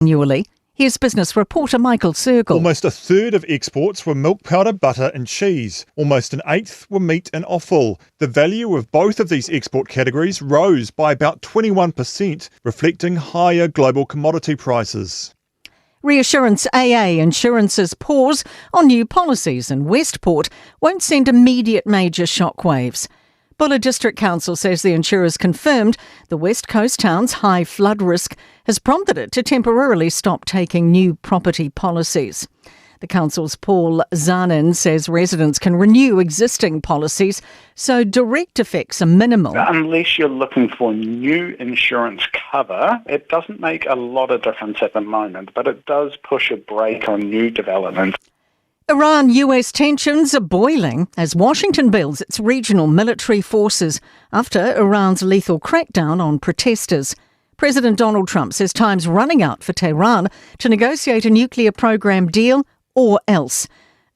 Annually. Here's business reporter Michael Circle. Almost a third of exports were milk powder, butter and cheese. Almost an eighth were meat and offal. The value of both of these export categories rose by about 21%, reflecting higher global commodity prices. Reassurance AA Insurance's pause on new policies in Westport won't send immediate major shockwaves. Buller District Council says the insurers confirmed the West Coast town's high flood risk has prompted it to temporarily stop taking new property policies. The council's Paul Zanin says residents can renew existing policies, so direct effects are minimal. Unless you're looking for new insurance cover, it doesn't make a lot of difference at the moment, but it does push a brake on new development. Iran-US tensions are boiling as Washington builds its regional military forces after Iran's lethal crackdown on protesters. President Donald Trump says time's running out for Tehran to negotiate a nuclear program deal or else.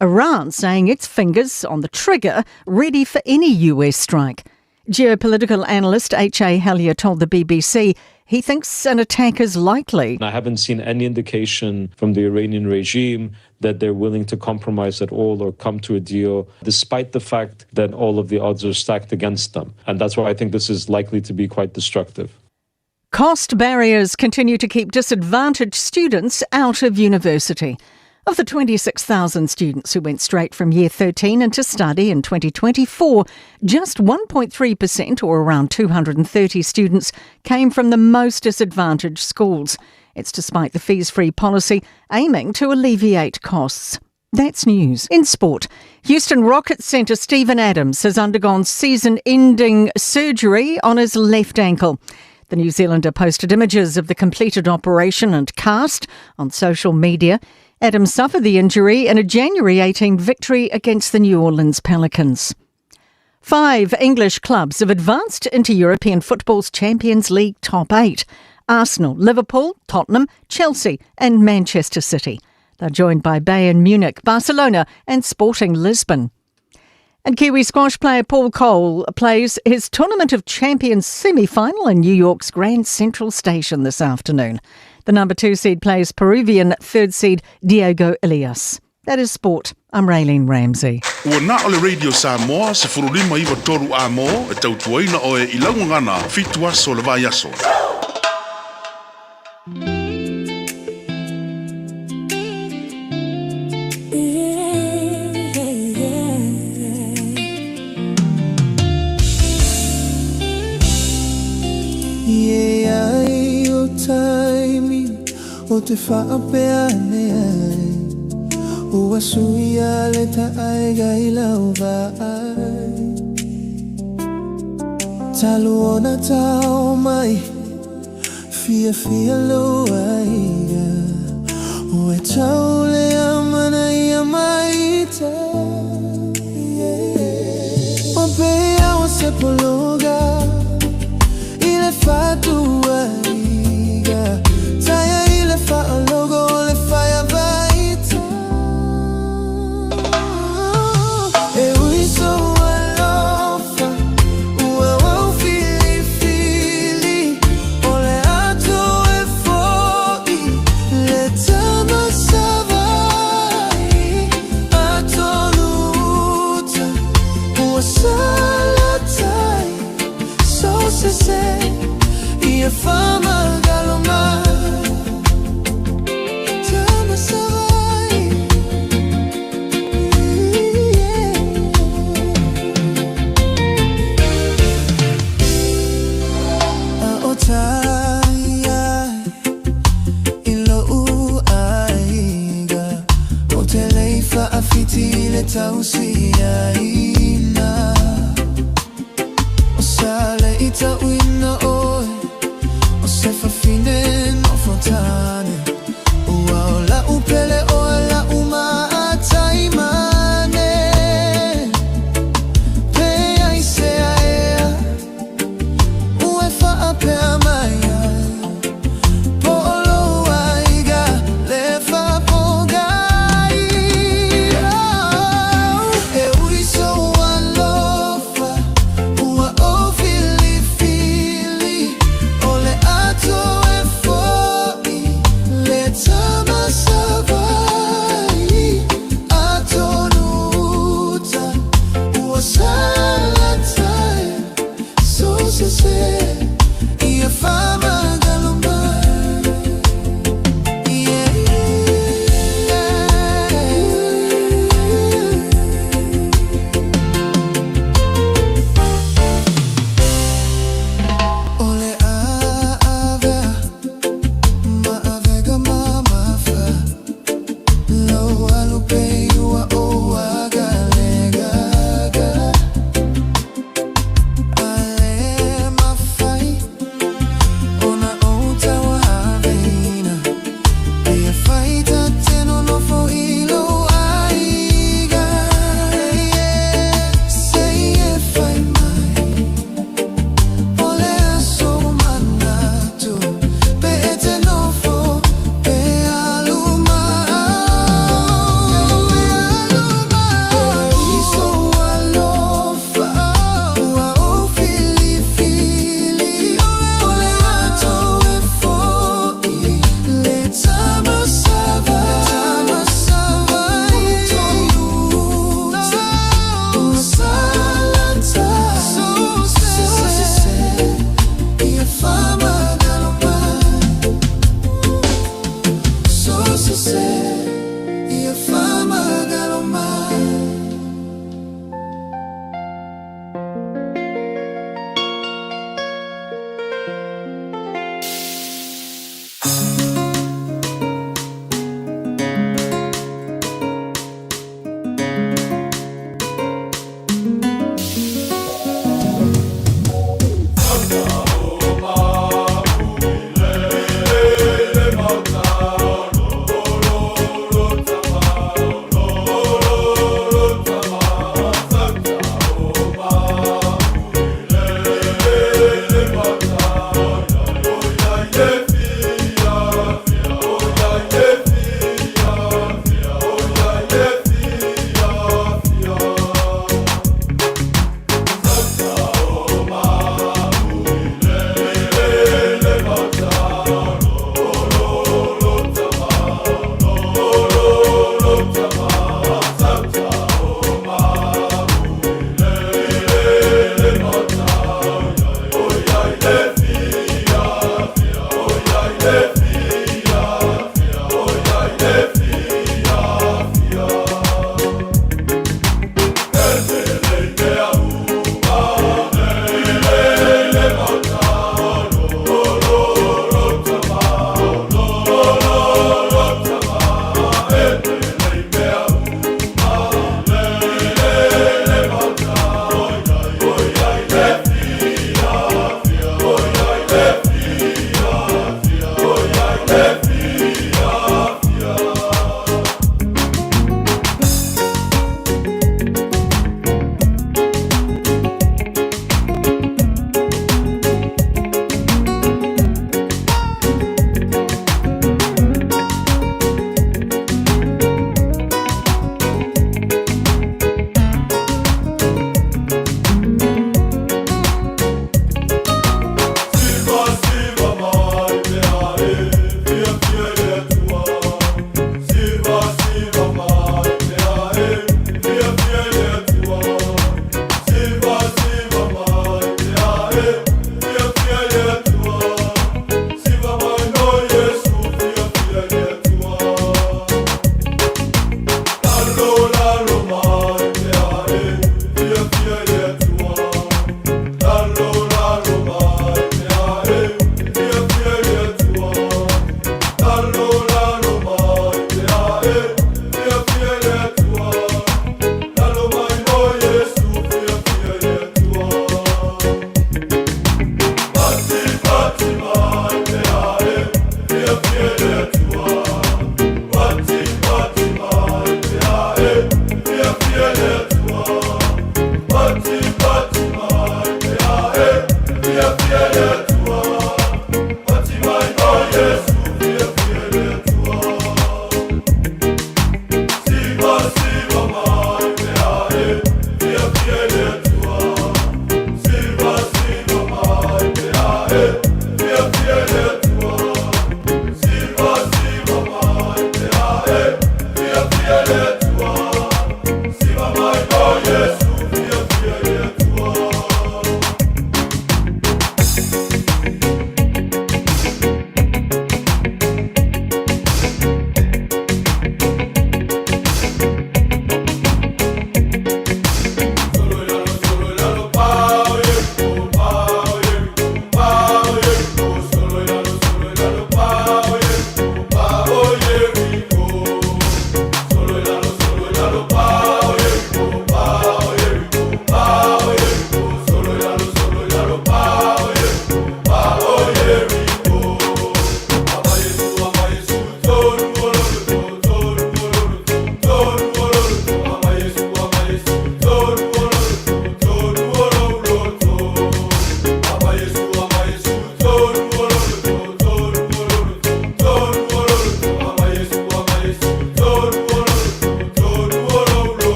Iran saying its fingers on the trigger, ready for any US strike. Geopolitical analyst H.A. Hellier told the BBC he thinks an attack is likely. I haven't seen any indication from the Iranian regime that they're willing to compromise at all or come to a deal, despite the fact that all of the odds are stacked against them. And that's why I think this is likely to be quite destructive. Cost barriers continue to keep disadvantaged students out of university. Of the 26,000 students who went straight from Year 13 into study in 2024, just 1.3%, or around 230 students, came from the most disadvantaged schools. It's despite the fees-free policy aiming to alleviate costs. That's news. In sport, Houston Rockets centre Steven Adams has undergone season-ending surgery on his left ankle. The New Zealander posted images of the completed operation and cast on social media. Adams suffered the injury in a January 18 victory against the New Orleans Pelicans. 5 English clubs have advanced into European football's Champions League top 8. Arsenal, Liverpool, Tottenham, Chelsea and Manchester City. They're joined by Bayern Munich, Barcelona and Sporting Lisbon. And Kiwi squash player Paul Cole plays his Tournament of Champions semi-final in New York's Grand Central Station this afternoon. The number 2 seed plays Peruvian 3rd seed Diego Elias. That is sport. I'm Raylene Ramsey. Ua na ole Radio Samoa se furulima iwa toru a mo e tautuaina o e ilaungana fitu aso le vai aso. O te whaapea nei Ua suia le tae gai lau vai Talu ona tau mai Fia fia lo aiga Ua tau le amana ia mai ta O pea o se pologa I le fatu aiga Taya a logo le fire baita E ui so alofa Ua wau fili fili O le ato e foi Le tama savai Ato luta Ua salatai So se se Ia fama galomai Tausia ina O sale ita uina oe O se fa fine no fontane Ua o la upele o la uma ataimane Pea i se aea Ue fa apea maia Polo aiga le fa pogai E ui so tama savai atonuta uasalatai so se ia fama galomai Ole a ave ma avega mama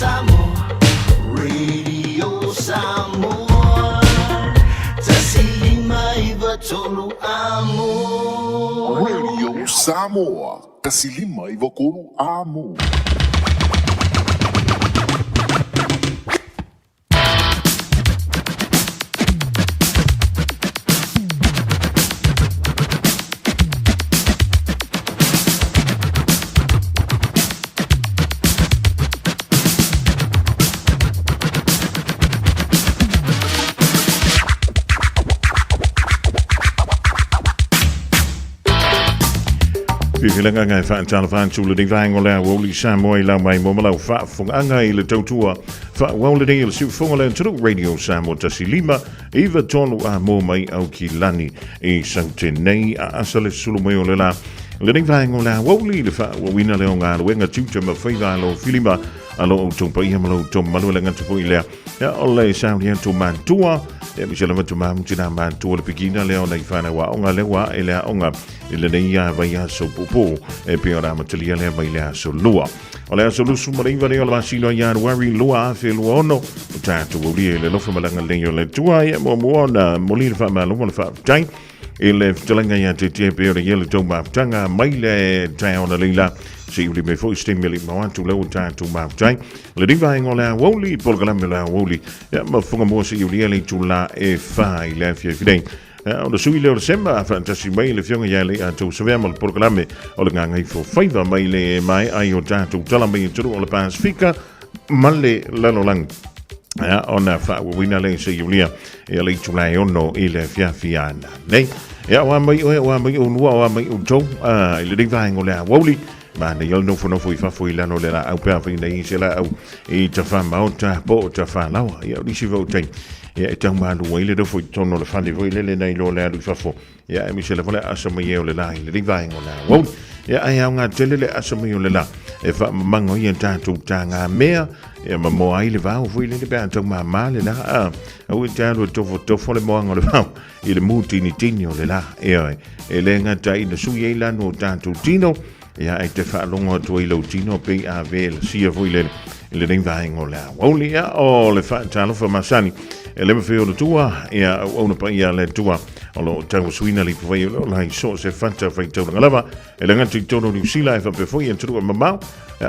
Samoa, Radio Samoa, tasilima iva tonu amo. Radio Samoa, tasilima iva konu amo. Filanga ngai fa tala fa tulu di vango la Aoauli Samoa la mai momala fa fonga ile tautua fa wala de ile su fonga le tulu Radio Samoa tasilima iva tonu a mo mai au kilani e santenei a asale sulu mai o la le ding vango la Aouli le fa wina le nga le nga tutu ma fa lo filima alo o tumpa ia malo tum malo le ngatu po ile ya ole sound ya to mantua e mi sela matu mam tina mantua le pikina le ona ifana wa onga le wa ele onga ile nei ya vai ya so popo e pe ora matulia le vai le so lua ole so lu sumari va le ola sino ya wari lua fe lu ono tanto uli le lo fa malanga le yo le tua ya mo ona molina fa malo mo fa tai ele telanga ya te pe ora yele to ma tanga mai le tai ona lila si uli me foi stimuli ma wantu le tanto ma tai le diva ngola Aouli polgala la Aouli ya ma funga mo si uli le tula e fa ile fie fidei o sui le semba fantasi mai le fionga ya le to savema le programe o le nganga i fo faiva mai le mai ai o tanto tala mai tru o le Pasifika male lano lang ya ona fa wina le se yulia e le tula ono ile fia fiana nei ya wa mai unwa wa mai uto ile diva ngola Aouli ma ne yol no fono foi fa foi lano le la au pa foi nei se la au e ta fa ma o ta po ta fa la ya di si votai ya e tang ma lu ile do foi tono le fa le voi le nei lo le lu fa fo ya mi se le vola asama ye le la ile diva ngola wo ya ai nga tele le asama yo le la e fa mango ye ta tu tanga mea e ma mo ai le va o foi le be tang ma le la o ta lo to fo le mo ngole va ile muti ni tinio le la e le nga ta ina su ye la no ta tu tino ya e te fa longo to i lo tino pe a vel si voi le ding va ngola Aouli ya o le fa talo fa masani e le fe o tua ya ona pa ya le tua o lo tau suina li foi lo lai so se fanta fa tau lava e le ngati tono ni sila e fa pe foi en tru ma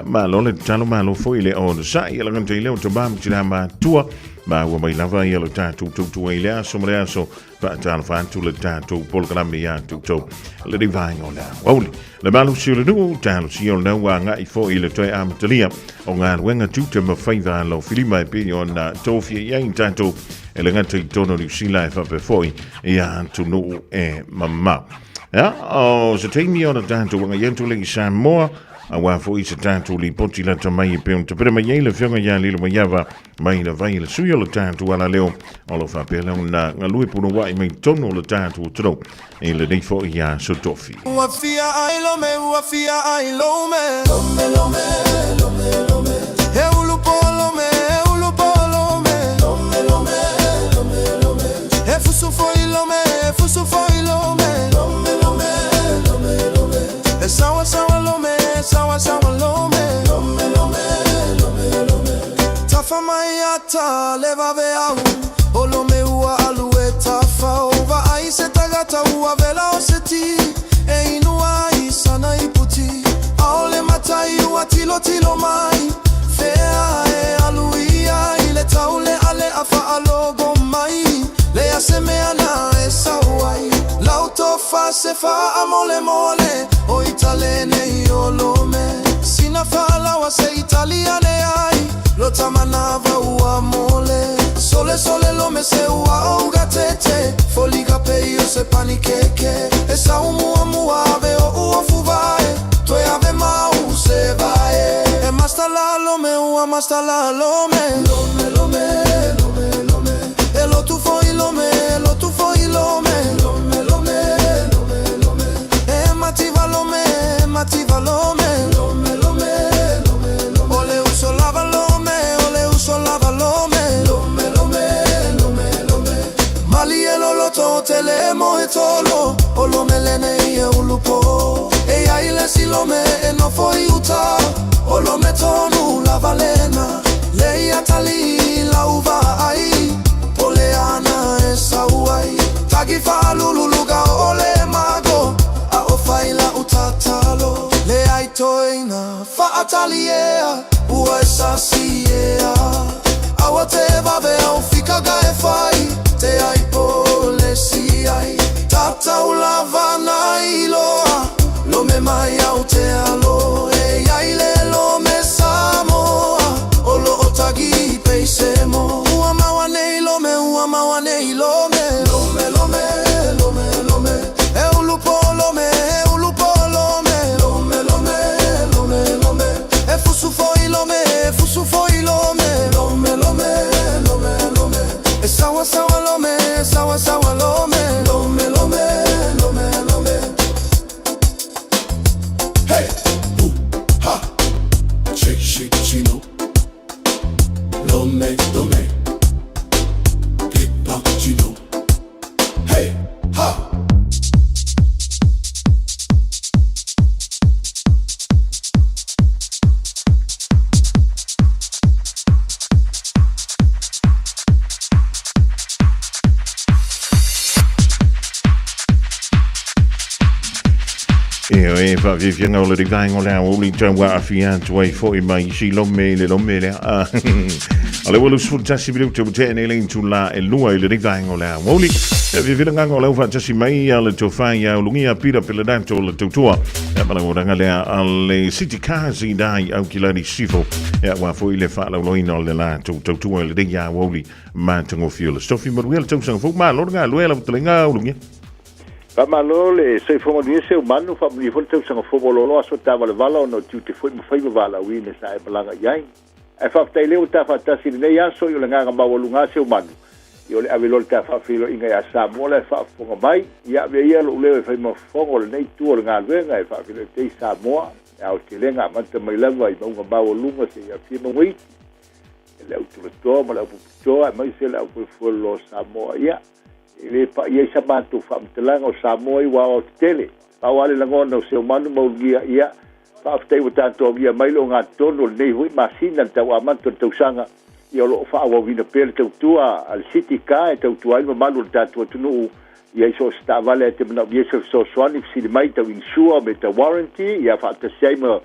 ma lo le talo ma lo foi le on sa ya le ngati le o to bam tina ma tua ma wa mai lava ya lo tatu tu ile aso mre aso fa talo fa tu le tatu polgrammi ya tu le ding va ngola Aouli le malu si le nu talo si o na wa nga i fo ile toi am telia o nga wenga tu te ma faiva lo filima e pe ona tofi ya intanto e le ngati tono ni sila e fa pe foi ya tu no e mamma ya o se temi ona tanto wa yentu le Samoa a wa fo i se tanto li poti la tamai pe un te prema yele fionga ya lilo ma yava mai na vai le suyo le tanto ala leo o lo fa pe le una nga lui puno wa i mai tono le tanto tro e le dei fo ya so tofi Wafia ai lome e ulupo lome e fusu foi lome e sawa lome tafa maiata leva veau olome ua alue tafa ova ai se tagata ua vela oseti e inua i sana iputi aole matai ua tilo mai fea e aluia ile taule ale afa alogo mai le asemeana e sawai lauto fa se fa amole o italene iolome sina fala wa se italiane ai lo tamanava ua mole sole lome se ua ugatete foliga peio se panikeke e sa mua ave o ua fuvae toi ave mau se vae e mastala lome e lo tu foi lome e mativa lome ole uso lava lome mali e lo to telemo e tolo o lome lene e ulupo e ai le silome e no foi uta o lome tonu la valena Whaataliea, ua e sasiea. Awa te vawe au whikaga e whai, te ai pole si ai. Tatau lava na iloa, lome mai au te alo. E ai le lome Samoa, o lo o tagi peise mo. Ua maua nei lome, ua maua nei lome. Lome, lome, lome, lome. E ulupo lome, e ulupo lome. Lome, lome, lome, lome. E fusu foi lome, e fusu foi lome. Lome, lome, lome, lome. E sawa, sawa lome, sawa, sawa lome. Lome, lome, lome, lome. Hey, ha, shake, shake, chino. Lome, lome. Click, pop, chino. Hey, ha. E fa vivianga o le rivainga o le Aouli taua afia tuai foi mai si lome le lome le ale wala sfurtasi bilu te ne le intula e lua i le rivainga o le Aouli e vivianga o le ufa tasi mai ale tofai au lungia pira pela danto le tutua e mala oranga le ale city kazi dai au kilani sifo e wa foi le fa la loina o le la tutua le ringa Aouli mantango fiole stofi maruel tausanga fo ma lorga luela tlenga lungia Pamalo le sei fongo ni se umano fa mi volta usanga fogo lolo aso tava le vala no tu te foi mo fai vala wi ne sai balanga yai e fa tai le uta fa tasi ne ya so yo nga ba wolunga se umano yo le avelo ta fa filo inga ya Samoa le fa fongo mai ya ve ya lo le fai mo fongo le nei tu nga venga e fa filo te Samoa au te lenga manta mai lava i mo ba wolunga se ya fi mo wi le auto to ma la to mai se la fu lo Samoa ya le pa ia sa bantu fa mtelanga o Samoa i wa o tele pa wale lango no se manu mo gia ia pa ftai o tanto gia mai lo nga tono nei hui masina ta wa manto to sanga ia lo fa wa vina per te tua al city ka e te tua i malu tanto tunu ia so sta vale te na ia so swani si mai te insure me te warranty ia fa te sei mo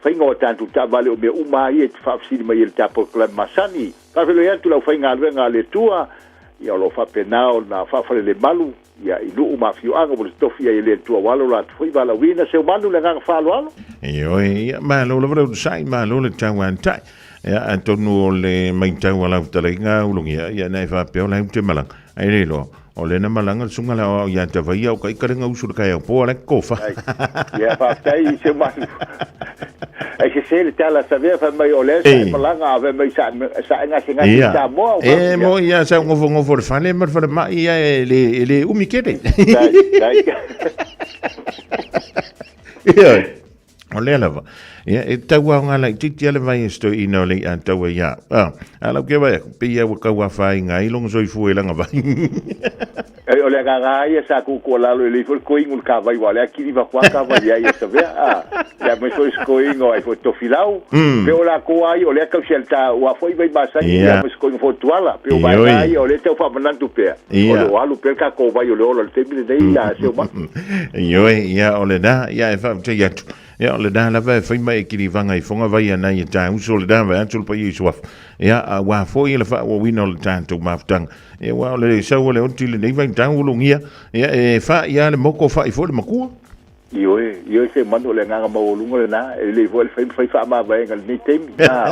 fainga o tanto ta vale o me uma ia te fa si mai il tapo kla masani pa velo ia tu la fainga venga le tua ia lo fa penao na fa fa le malu ia i lu mafio anga mo stofia i le tua walo la foi vala wina se malu le nga fa lo io ia ma lo lo sai ma lo le tawan tai ia antonu le mai tau la talenga ulungia ia nei fa pe ola te malang ai le lo o le na malanga sunga la ia te vai o kai karenga usu kai o po le kofa ia fa tai se malu ai se le tala sa vea fa mai ole sa malanga ave mai sa nga singa sa mo mo ia sa ngofo fa le mar fa ma ia le umikete ia ole lava ia e taua nga la titi ale vai sto ino le an taua ia ala ke vai pe ia wa ka fa inga i long soi fu elanga vai e ole ga ia sa ku ko la le fo ko ingul ka vai wala ki va kwa ka vai ia sa vea ya me so ko ingo ai fo to filau pe ola ko ai ole ka shelta wa foi vai basa ia me ko fo tuala pe o vai ai ole te fa manantu pe ole walu pe ka ko vai ole te bi dei ia se o ma ia ole da ia e fa te ia ia le da la vai fai mai ki vanga i fonga vai ana i ta uso le da vai antul pa i swaf ia wa fo i le fa o wino le tanto maftang e wa le sa o le onti le nei vai tang ulungia ia e fa ia le moko fa i fo le makua io se mando le nga ma o lungo le na e le vo fai fa ma vai ngal ni tem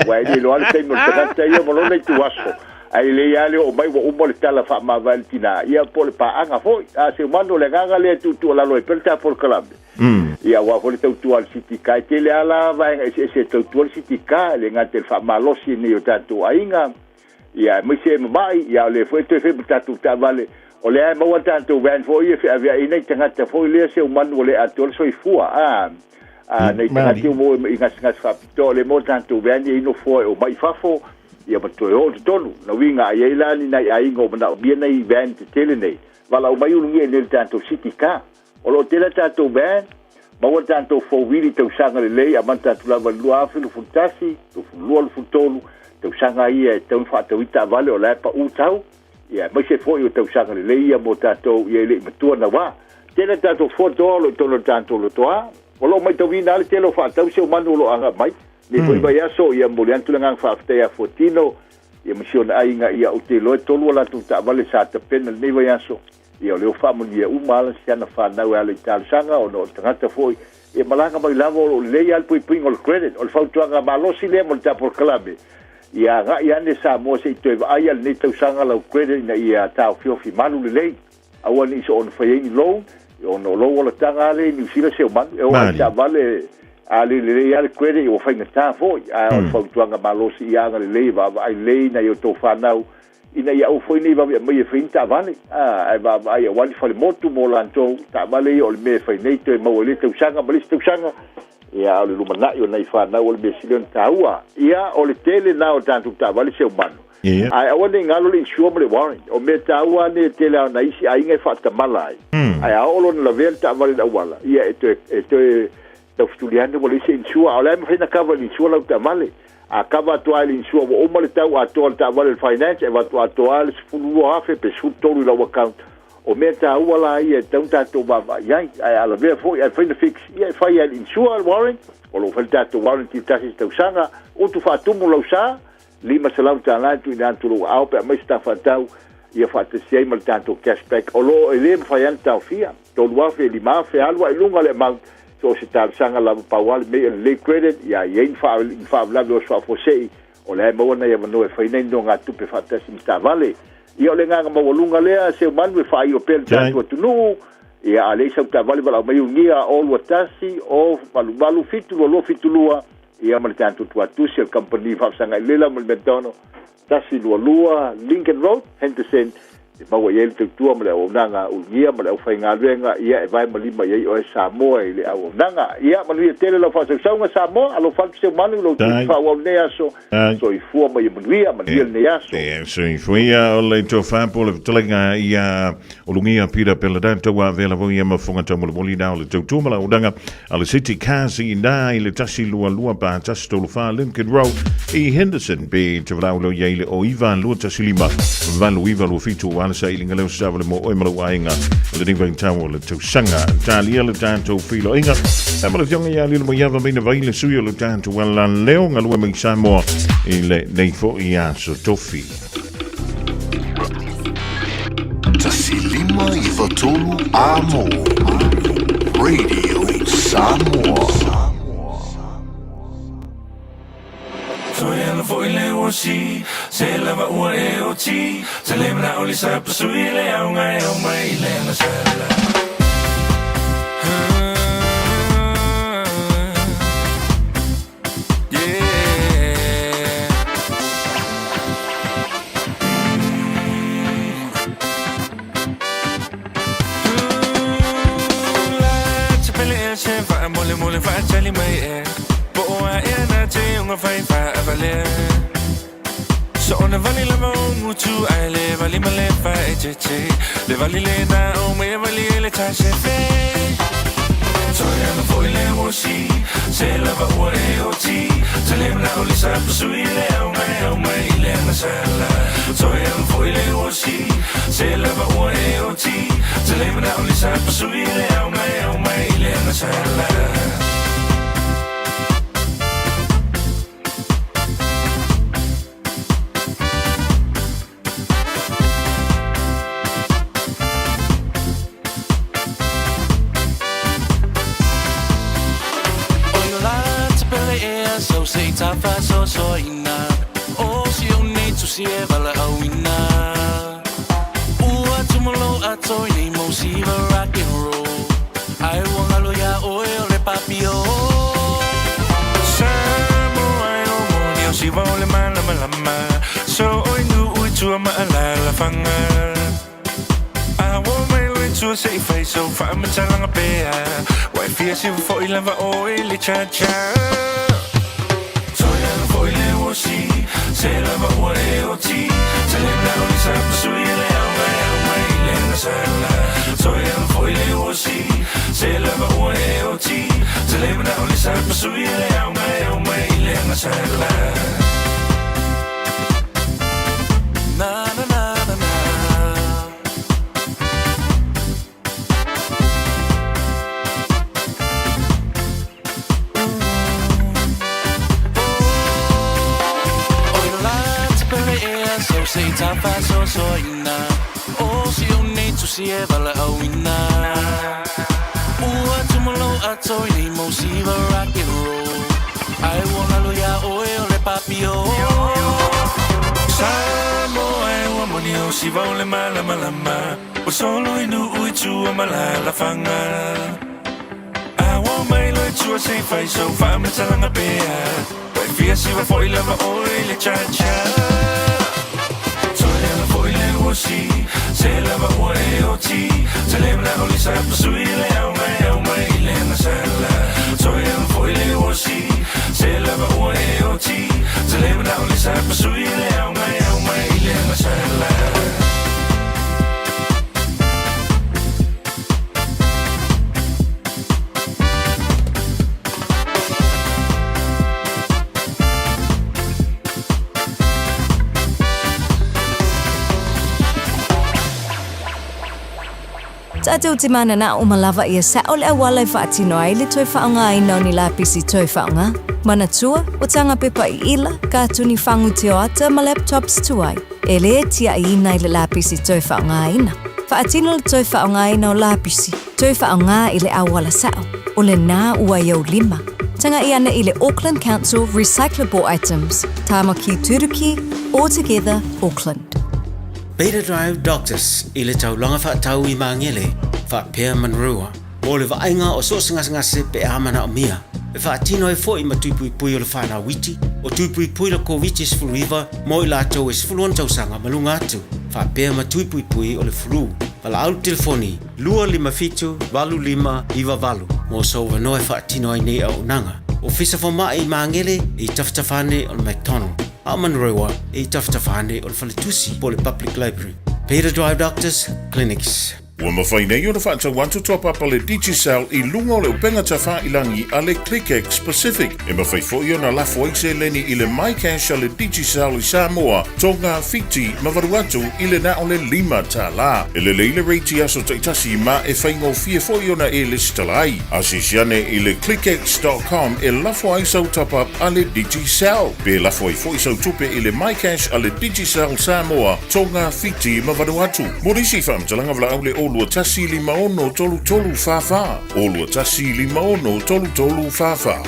wa i lo al tem no te ia mo lo le tu aso ai le ia le o mai o mo le tala fa ma valtina ia po le pa anga foi se mando le nga le tu la lo e pelta por calambe ia wa fo le tu al city ka te le ala vai se tu al city ka le nga te fa malosi ni o tatu ainga ia me se mai ia le foi te fe tatu ta vale o le ai mo tanto van fo ia fa via ina tanga te fo le se o manu le atol so i fua nei tanga ti mo ingas fa to le mo tanto van i no fo o mai fa fo ia mato o tonu na winga ai la ni nai ai ngo na bien nei van te tele nei vala o mai ungi nel tanto city ka o lo tele tanto van ma o tanto fo wili te usanga le lei a manta tu lava lua afilu funtasi tu lua futolu te usanga ia te un fa te wita vale o la pa u tau ia mai se fo i te usanga le lei a mo tanto ia le matua na wa tele tanto fo tolo to lo tanto lo toa lo mai tawina le telo fa tau se manu lo anga mai ni foi vai aso ia molian tu nga fa ftea fotino ia mission ai nga ia utelo tolu la tu ta vale sa te pen ni vai aso ia le fa mo ia umala siana fa na wale tal sanga o no tangata foi ia malanga mai lavo le ia pui pui ngol credit o fa tu nga balosi le mo ta por klabe ia ga ia ne sa mo se tu ai al ni tu sanga la credit na ia ta fio fi malu le awani so on fa ye loan o no lo wala tanga le ni sila se man e o ta vale ali le ia credit o fa ngata fo o fa tu nga balosi ia nga le va ai le na yo to fa now ina ia o foi nei va me finta vale ai va ai wali fa le motu mo lanto ta vale o me fa nei to mo le tu sanga balis tu sanga ia o le lumana yo nei fa na o le besilon taua ia o le tele na o tantu ta vale se umano ai o le ngalo le insure le warrant o me taua ne tele na isi ai ngai fa ta malai ai o lo le vel ta vale da wala ia eto ta studiando mo le se insure o le me fa na cover insure la ta vale a kava toal insua o mole tau a toal ta vale finance e va to toal fulu afe pe su tolu la account o meta wala ia tau ta to baba ia ala ve fo ia find fix ia fa ia insua warrant o lo falta to warranty taxes tau sanga o tu fa tu mo lo sa lima salau ta la tu dan tu lo au pe mai sta fa tau ia fa te sei mal tanto cashback o lo ele fa ia tau fia to lo afe lima fe alwa lunga le mau so se tal sanga la pawal me le credit ya yen fa la do so fo sei o le mo na ya no e fa nei no nga tu pe fa ta sim ta vale io le nga mo lunga le se man we fa io per tanto tu no ya ale sa ta vale bala me ungia all what tasi o balu fitu lo fitulua ya mal tanto tu se company fa sanga le la mo betono tasi lua Lincoln Road Henderson ma wa yel tu mo le o nanga u ia mo le o fa nga lenga ia e vai mo lima ye o Samoa le o nanga ia mo le tele lo fa so nga Samoa alo fa se manu lo fa o ne aso so I fu mo ye mo le ne aso so I fu ia o le to fa po le tlenga ia o lungia pira pela tanto wa vela vo ia mo fonga to mo le da o le tu mo la o nanga ale city kasi na ile tasi lua pa tasi to fa Lincoln Road I Henderson be to lo ye o Ivan lu tasi lima van lu Ivan lu fitu sailing along Savile mo o malawainga le ding vang tawo le to sanga talia le tanto filo inga amalo jonga ya le mo yava bina vaile suyo le tanto wala leo ngalu me Samoa ile nei fo ia so tofi Tasilima Ivatolu Amo Radio Samoa Soyana foile wosi, se lava ua e oti, se lemna oli sa pasui le au ngai au mai le na sala. Mole mole fa chali mai e bo a e na te unga fai fa avale so ona vali la mo mutu ai le vali male fa e che le vali le na o me vali le ta se fe so ya no foi le wosi se la va o e o ti se le na o le sa sui le o mai le na sala so ya no foi le wosi se la va o e o ti se le na o le sa sui le o mai le na sala so say tafa so ina o si o nei tu si e vala awina ua tumolo ato ni mo si va rock and roll ai wanga lo ya o le papio Samoa ai o mo ni o si va le malama so o nu u tu ma la fanga I won't make to say face so far me telling a bear why fear si for lava o le cha se lava o e o ti se le na o sa sui le au mai le na sala so e foi le o si se lava o e o ti se le na o sa sui le au mai le na sala na na na na na say tapa so ina. Oh, si oni tu si e vala awina. Ua tumalo ato ni mo si va rock and roll. I wanna lo ya oe le papio. Samoa e wa moni o si va le malama. O solo inu uitu o malala fanga. I want my life to say fai so far me talanga bea. Vai via si va foi lava oe le cha-cha. Toilela foi le osi, se lava oe o ti. Se lembra o lisa pasui le au mai le na sala. Toilela foi le osi, se lava oe o ti. Se lembra o lisa pasui le au mai le na sala. Tatu timana na umalava ia sa ole awalai whaatino ai le toi whaonga i nau ni lapisi toi whaonga. Mana tua, o tanga pepa i ila, ka tuni whangu te o ata ma laptops tuai. E le tia i nai le lapisi toi whaonga ina. Whaatino le toi whaonga i nau lapisi, toi whaonga i le awala sao. O le nā ua iau 5. Tanga i ana i le Auckland Council Recyclable Items. Tāma ki Turuki, All Together, Auckland. Beta Drive Doctors i le taulanga whaatau i maangele, whaapea manrua. O le vaenga o so ngase pe amana o mia. E whaatino e fo i matuipui o le whanau witi, o tuipui la COVID sfuluiva, mo i lātou e sfuluan tausanga malunga atu. Whaapea matuipui o le flu. Pala au telefoni, 255 iwa mo so wanoe whaatino ai nei au nanga. O fisa whama i maangele i taftafane o le McDonald. Amanrewa i taftafane o le Whaletusi po le Public Library. Beta Drive Doctors Clinics. Ua mawhaina i o na whaatau wantu top up le Digicel i lunga o le upenga tawha ilangi a le ClickX Pacific. E mawhai fo i o na lafo eise leni i le MyCash a le Digicel i Samoa, tonga fiti mawaruatu i le na o le 5 ta la. E le leile reiti aso taitasi ma e whaingo fie fo i o na e listalai. Asisiane i le clickx.com e lafo aisau top up a le Digicel. Pe lafo i fo i sau tupe i le MyCash a le Digicel Samoa, tonga fiti mawaruatu. Morisi whamtalanga vla au le Olua tasi 5 tolu fafa. Olua tasi 5 tolu fafa.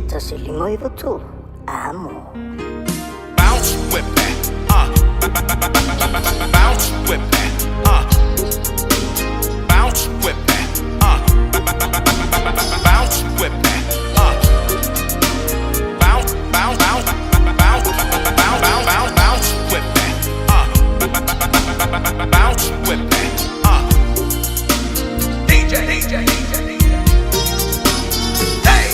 Tasi 5 tolu. Amo. Bounce with that. Bounce with that. Bounce with that. Bounce with that. Bounce with that. Bounce with that. DJ. Hey.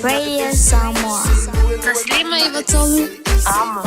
Radio Samoa. Taslima Ivatolu. Amo.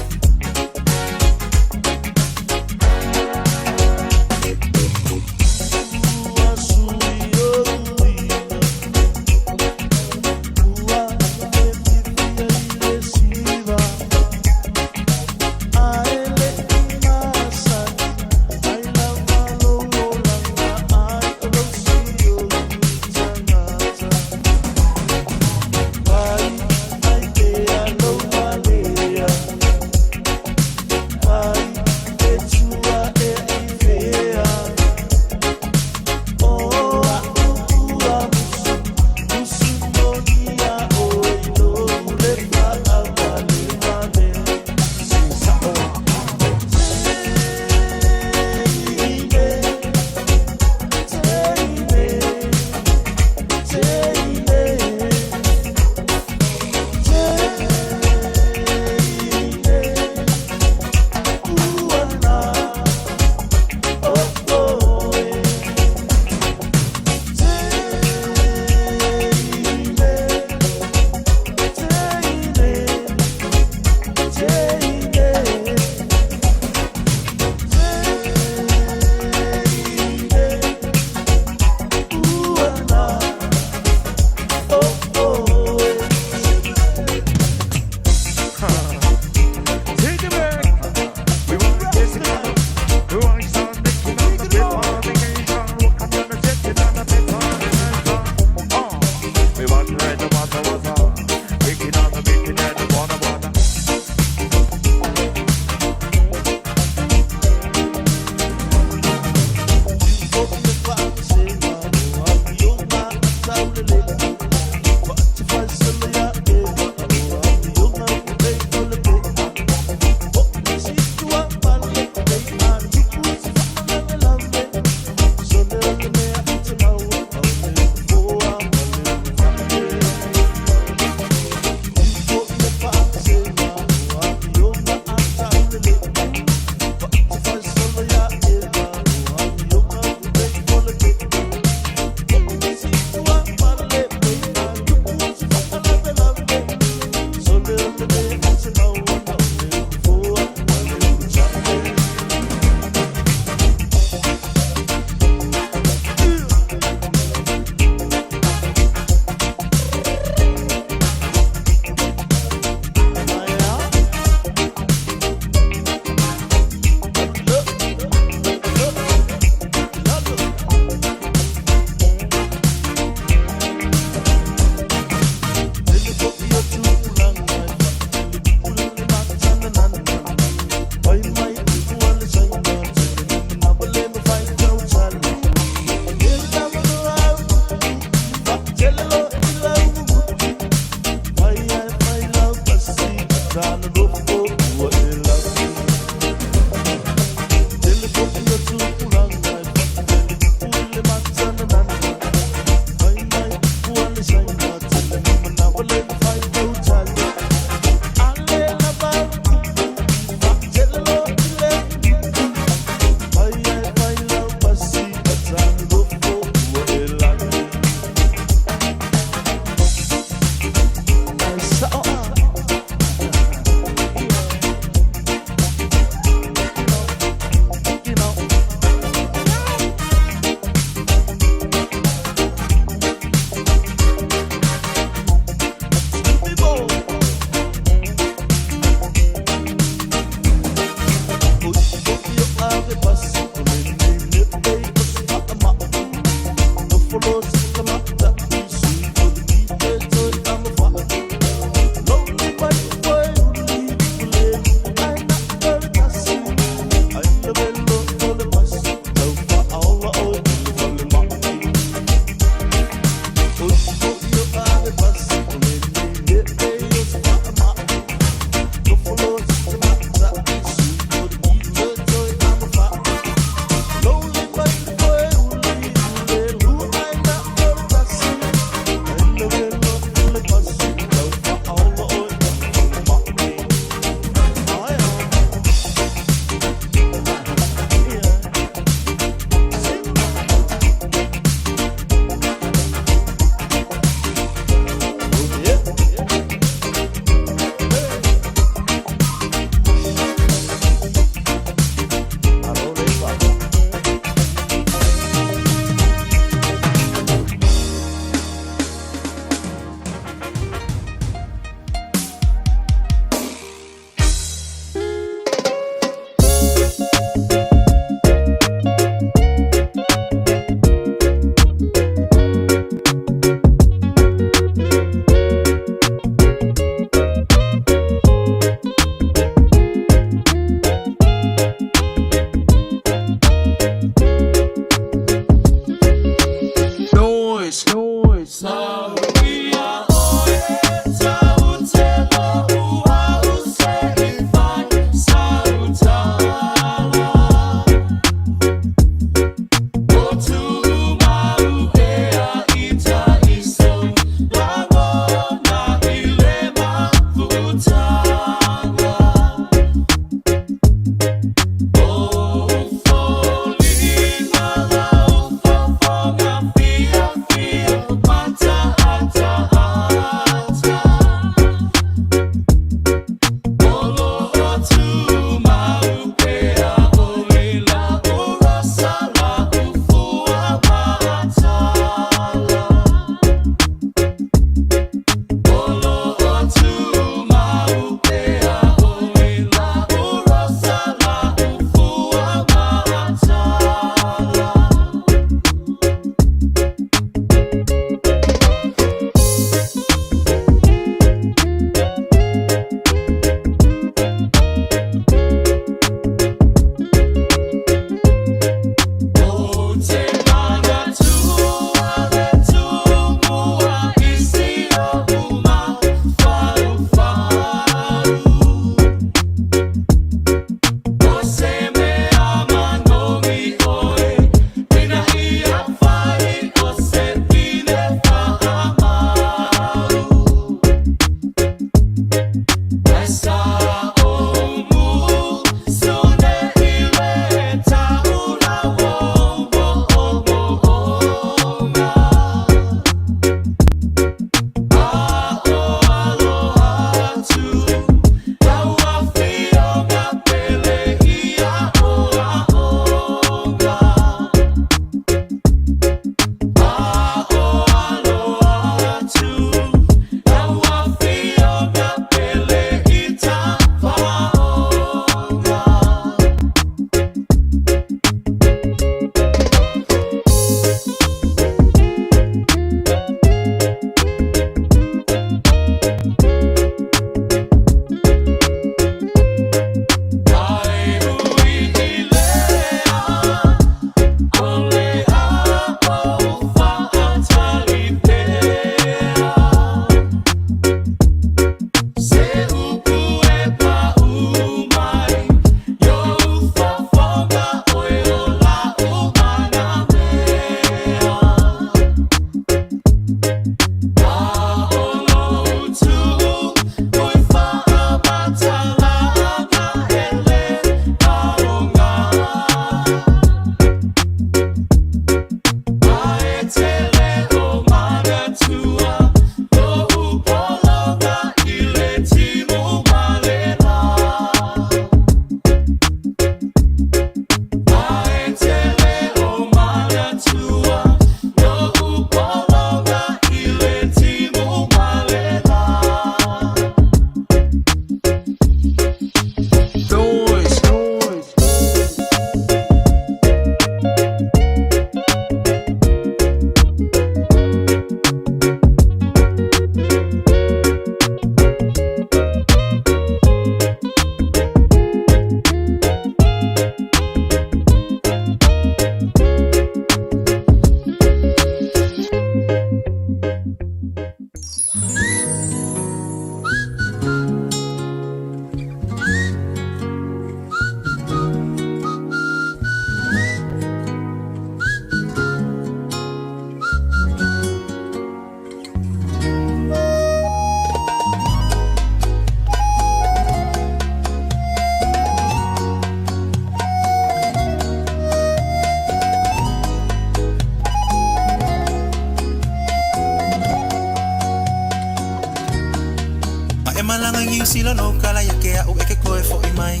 malanga sila no kala ya kea o eke koe fo I mai.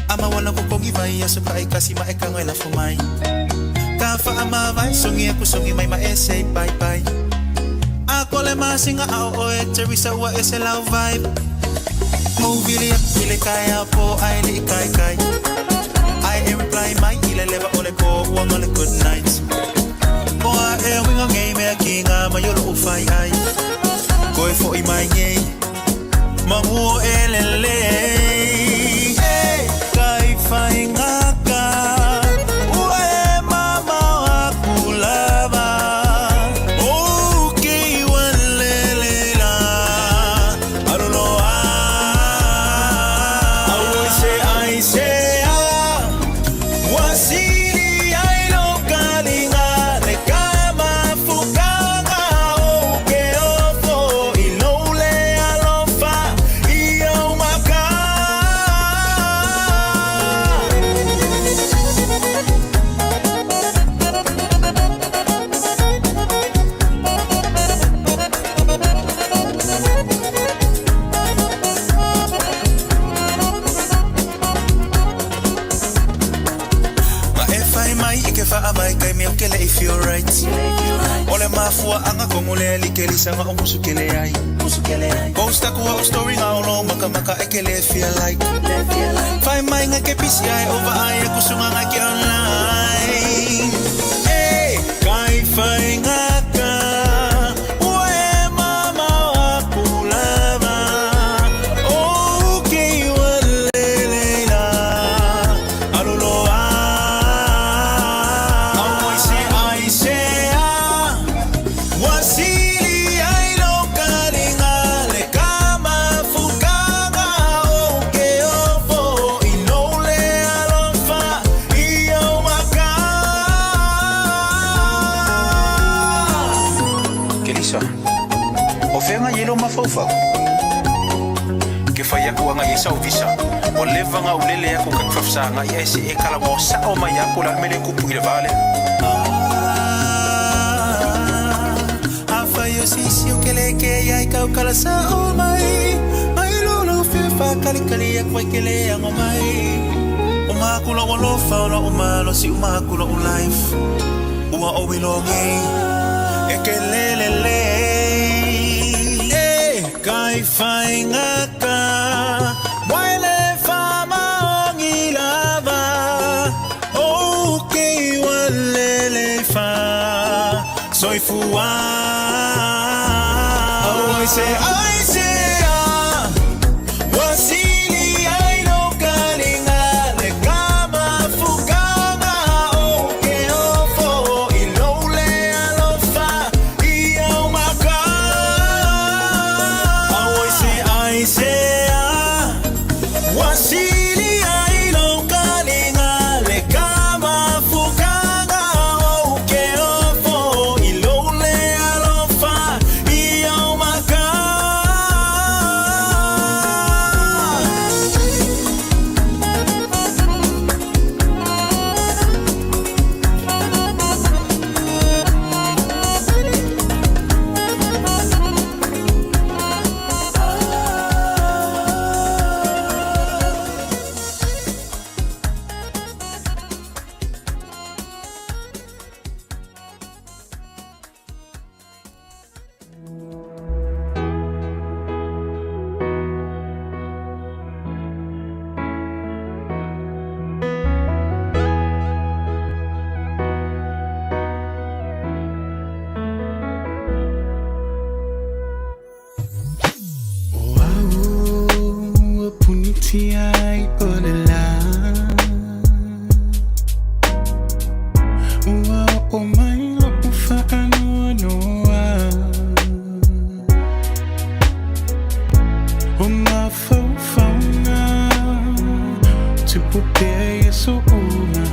Ama wana kukongi vai aso ka ikasi ma eka ngoela fo mai. Ka fa ama vai songi aku songi mai ma ese bye bye. Ako le masinga ao oe Teresa ua ese lau vibe. Movili ile kaya po ai li kai kai. I am reply mai ile leva ole po wang ole good nights. Boa e winga ngei mea kinga ma yolo ufai ai. Koe fo I mai ngei Manguo elele Kai fai ngaka Ue mama wakulava Oki walelela Aruloa Aise Wasili ailo kalinga Nekama fukanga Oke ofo Ilole alofa Iyo maka Ma efai mai ike fa amai kai mi okele if you're right. Ole mafua anga kongole likeli sanga omusu kele ai. Posta kuwa o story nga ono maka ekele feel like. Fai mai nga ke pisi ai over ai kusunga nga ki online. Kai fai nga ka. Ue mama wakulava. Okay walelela. Aluloa. Aise Wasili ailo kalinga le kama fukanga oke ofo inole alofa iyo maka. Kelisa, ofenga yelo mafofa. Kefaya kuanga yesa uvisa. Oleva nga ulele yako kakfafsa nga yesi ekala mo sa o mayako la mele kupu ile vale. Afayo sisi ukeleke ya ikaukala sa o mai. Mai lolo fifa kali ya kwa kele ya ngomai. Umakula walofa ona umalo si umakula life. Ua owilongi ekelelele. Kai fai ngaka. Waile fama ongilava. Okay walele fa. Soy fua. I say Wasili ailo kalinga le kama fukanga oke ofo ilole alofa iyo maka. I say Wasili ailo kalinga le kama fukanga oke ofo ilole alofa iyo maka. Punitiai olela. Ua o mai lo ufa anoa noa. O ngā whauwhaunga tupu pēia so uma.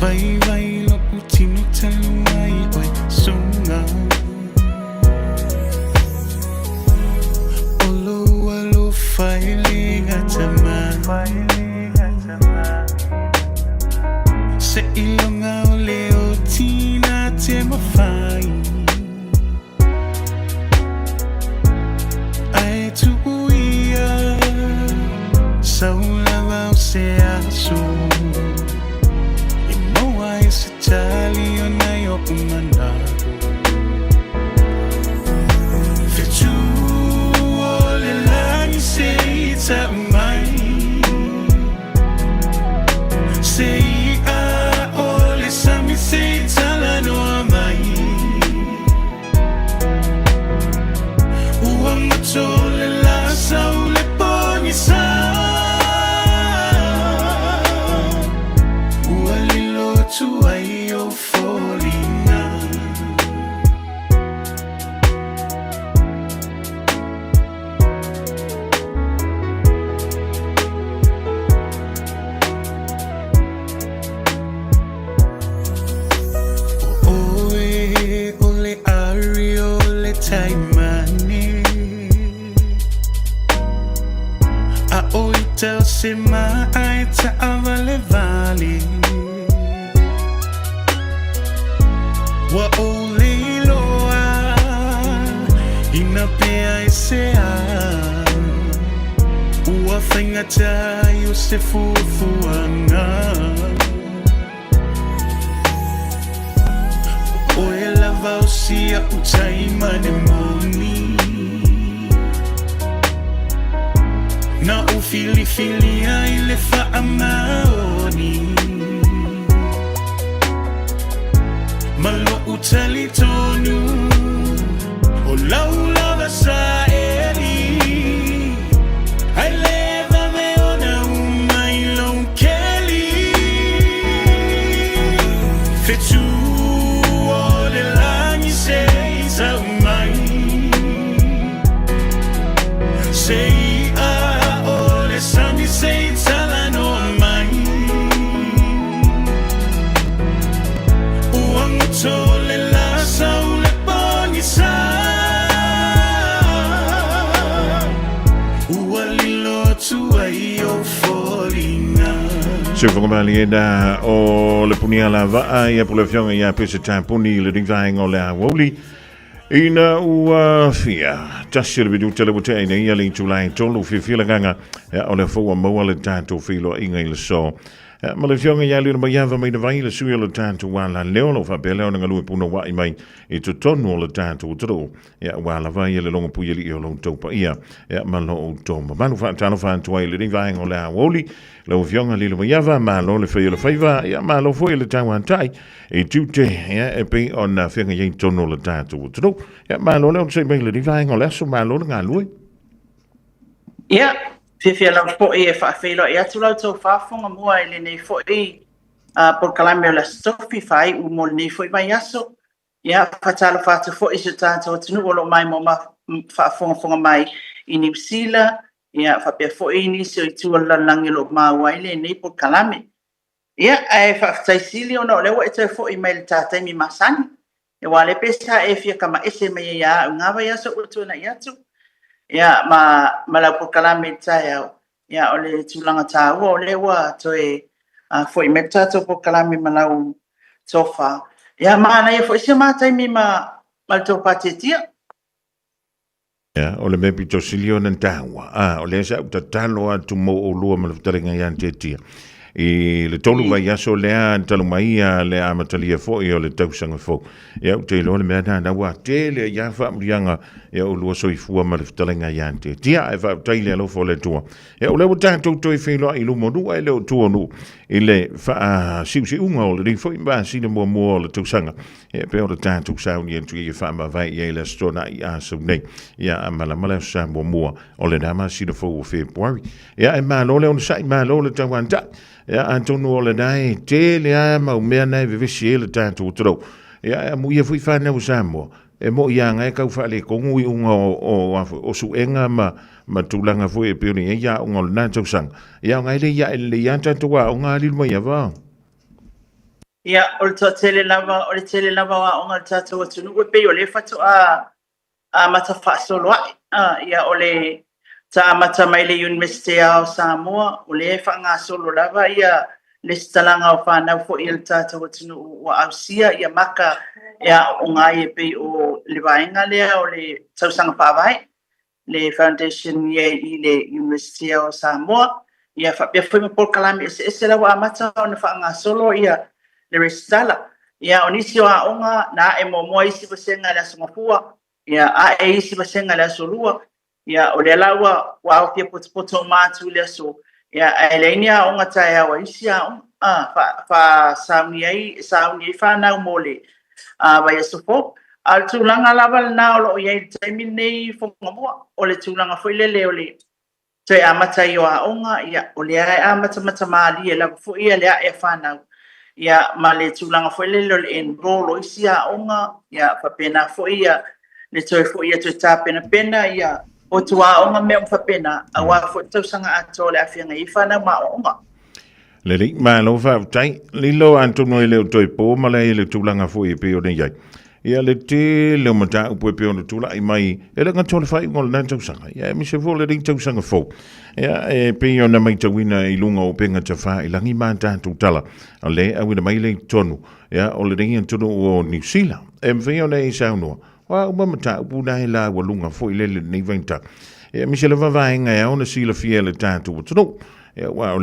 Vai lo utino talu ai oi sunga. Failing at a man. Se ilonga o leo tina te mawhai. saulava o se aso I moa I se tali o nai o kumanaku Fetu o le lani se ita mai Se a o le sami se tala no mai Uang tole la saule poni sa Ualilo tu ai o folina Oe ole ari ole taimani A oita se mai ta avale vali Wa ole loa Ina pea isea Ua whaingata i o se fufuanga Oe lava o sia utai mane moni Na u fili ai le wha maoni Malo u tali tonu O lau lava sa eli Ai leva me ona umai long keli Fetu o le langi se sa umai Sei a o le sami sei tala no mai Uang tole la saule poni sa Ualilo tu ai o folina Se Fofogamua na o le punia la va ia pula fionga ia pese tampuni le dingvaing o le Aoauli. Ina ua fia tasir bidu tele bute ina ia le tulai tolu fi filanganga o le Fofogamua le tanto filo inga ile so. Ma le fionga ia le maiava mai na vai le sui le tanto wala leolo fa bele ona ngalu puna wa mai I to tonu le tanto tro. Ya wala vai le longa puia li o lo topa ia. Ya malo o toma. Manu fa tano fa tuai le dingvaing o le Aoauli. Lo fionga li le maiava ma lo le fio le faiva ya ma lo foi le taiwan tai e tute ya e pe ona fionga ia tonu le tanto tro. Ya ma lo le se mai le dingvaing o le so ma lo nga lui. Ia, fifia lau po e whaafeilo e atu lau tau Fofogamua e le nei fo e por kalame o la stofi fai u mo le nei fo e mai aso. Ia, whatalo whatu fo e se tātou atunu o lo mai mo ma whaafonga mai I New Zealand. Ia, whapea fo e nisi o I tua lalangi lo mawai le nei por kalame. Ia, e whaaftaisili o no lewa e tau fo e mai le tātai mi masani. E wale pesa e fia kama ese mai ia ngawa ia so utu na iatu. Ia ma la por kalame tai ia o le tulanga tā o le wa toe foi meta to por kalame malau tofa ia mana ia foi se matai mi ma to patetia Ya, o le mepi to silio na tawa. O le sa uta talo atu mo o lua ma le taringa ia tetia. I le tolu vai aso lea talo mai le amatalia fo I o le tausanga fo. Ia te lo le mea na wa tele ia fa mrianga ia o lua soifua ma le taringa ia tetia e fa taile alo fo le tua. Ia o le tanto to I filo I lumo nu ai le tua nu I le fa siusi unga o le fo imba sina mo mo le tausanga. Ia pe o le tanto sauni entu ia fa ma vai ia le stona I aso nei. Ia mala sa mo mo o le dama sina fo o February. Ia e ma lo le on sai ma lo le tawanta. Ya antonu o le nai te le a mau mea nai vivisi e le tātou tro. Ya mu ia fui whanau Samoa. E mo ia ngai kau whale kongu I unga o suenga ma tūlanga fui e peoni e ia unga o le nātou sang. Ya ngai le ia e le ia tātou a unga lilu mai ava. Ia o le tele lava wa onga tātou atunu o pe o le fatu a mata whaasolo ai. Ia o le ta mata mai le University o Samoa o le whanga solo lava ia le stalanga o whanau fo I le tātou atunu o ausia ia maka ia o ngai e pe o le vaenga lea o le tausanga pāwai le foundation ia I le University o Samoa ia fa pe foi por kalami se la wa mata ona fa nga solo ia le restala ia onisi o aonga na e mo isi pasenga la songafua ia a e isi pasenga la solua ia o le lawa wa o te poto matu le so ia e le nia onga tai wa isi a fa sauni fa na mole wa ia sofo al tulanga lava na lo ia taimi nei Fofogamua o le tulanga foi le o le te amata i o aonga ia o le ai amata mali e la fo ia le e whanau ia ma le tūlanga fo le enroll o isi aonga ia whapena fo ia le toi fo ia toi pena ia o tu aonga mea whapena a wā fo tausanga ato le awhianga i whanau ma aonga. Le rik ma lo fa tai lilo antono ile toi po ma le tūlanga fo i pe o nei ai. Ia le te le mata upo pe ono tula i mai ele nga tole fai ngol na tausanga ia mi se vole ring tausanga fo ia e pe ona mai tawina i lunga o penga te fa i langi mata tu tala ale a wina mai le tonu ia o le ring tonu o New Zealand e me ona i sauno wa uma mata upo na la wa lunga fo i le nei venta ia mi se le va nga ia ona sila fiele tatu tonu ia wa o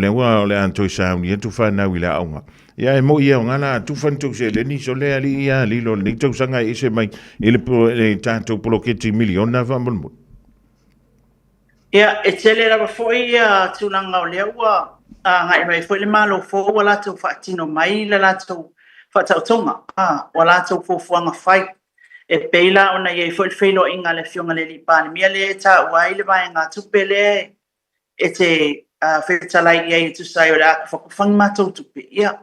le anto sauni e tu fa na wila aunga ia e mo ia ngala tu fanto se le ni so le ali ia li lo ni tau sanga ise mai ele tanto poloketi miliona va mo ia e tele la foi ia tulanga o le ua ngai mai foi le malo fo wala tu fatino mai la tu fatautonga wala tu fofuanga fai e peila ona ia foi feilo inga le fionga le lipani mia le ta wai le vai nga tu pele e te fetalai ia tu sai ora fokufang matou tu ia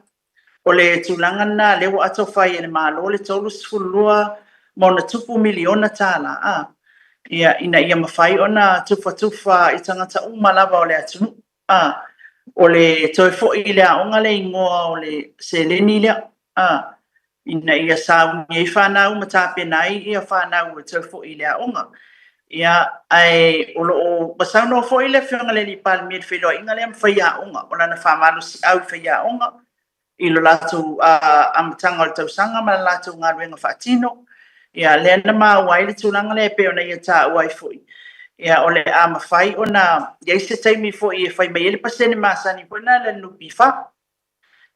o le tulanga na le wa ato fai e malo le tolu sfulua mo na tupu miliona tala ia ina ia mafai ona tufa i tangata umalava o le atunu o le toi fo i le aonga le ingoa o le seleni le ina ia sa i whanau matape nai ia whanau e toi fo i le aonga ia ai o basano fo i le whianga le ni palmi e whiloa inga le am whai aonga o lana whamalu si au whai aonga i lo latu amatanga o le tausanga ma latu ngā ruenga whaatino. Ia lena maa wai le tūlanga le pe ona ia tā uai fui. Ia o le amawhai ona ia ise taimi fui e whai mai ele pasene maasani fui na le nupi wha.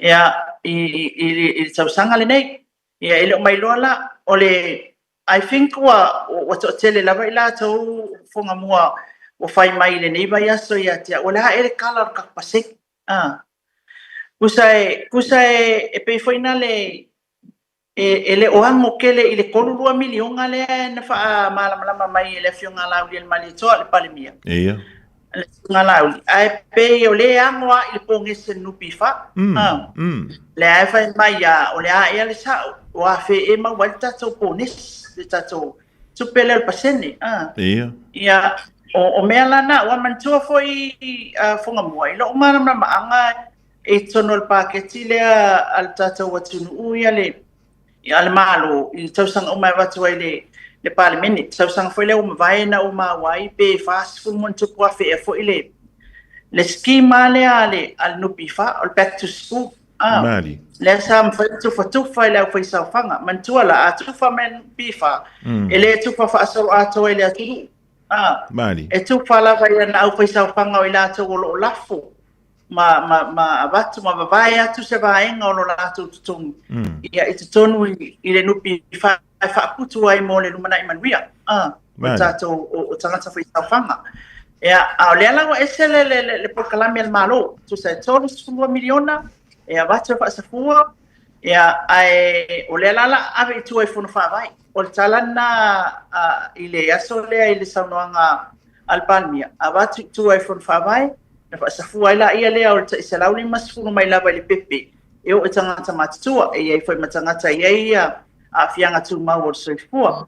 Ia i tausanga le nei. Ia ele o mai loa la o le I think wa to tele lava ila tau Fofogamua o whai mai le nei vai aso ia tia. O le ha ele kala ka pasek. Kusai e pe foi na le ele o amo kele ile kolu 2 miliona le na fa malama mai ele fionga la uli mali to le palimia ia le ngala ai pe o le amo il pongese nupi fa le ai fa mai ya o le ai ele sa o afe e ma walta to ponis le tato tu pele pasene ia o mela na o mantua foi Fofogamua ilo malama anga e tono le paketi le al tata watunu uia le ia le malo i tausanga o mai watu ai le parliameni tausanga foi le o mawai na o mawai pe fast full mon tupu afe e foi le skima le al nupi fa o back to school mali le sa mfai tufa le au fai saufanga mantua la atufa men pifa ele tufa fa asoro ato ele aturu mali e tufa la vai na au fai saufanga o ila ato o lafo ma vatu ma vai atu se vai nga o la tu tonu ia itu tonu i le nupi fa putu ai mo le lumana i manuia tato o tangata fai saufanga ia o le ala wa esele le pokalami al malo tu se tonu 2 miliona ia vatu fa safua ia ai o le ala ave tu ai fono fa vai o talana i le aso le i le saunoanga al palmia avatu tu ai fono fa vai fa safua ila ia le o se lauli masfulu mai lava le pepe e o tangata matua e ai foi matangata ia a fianga tu mau o soifua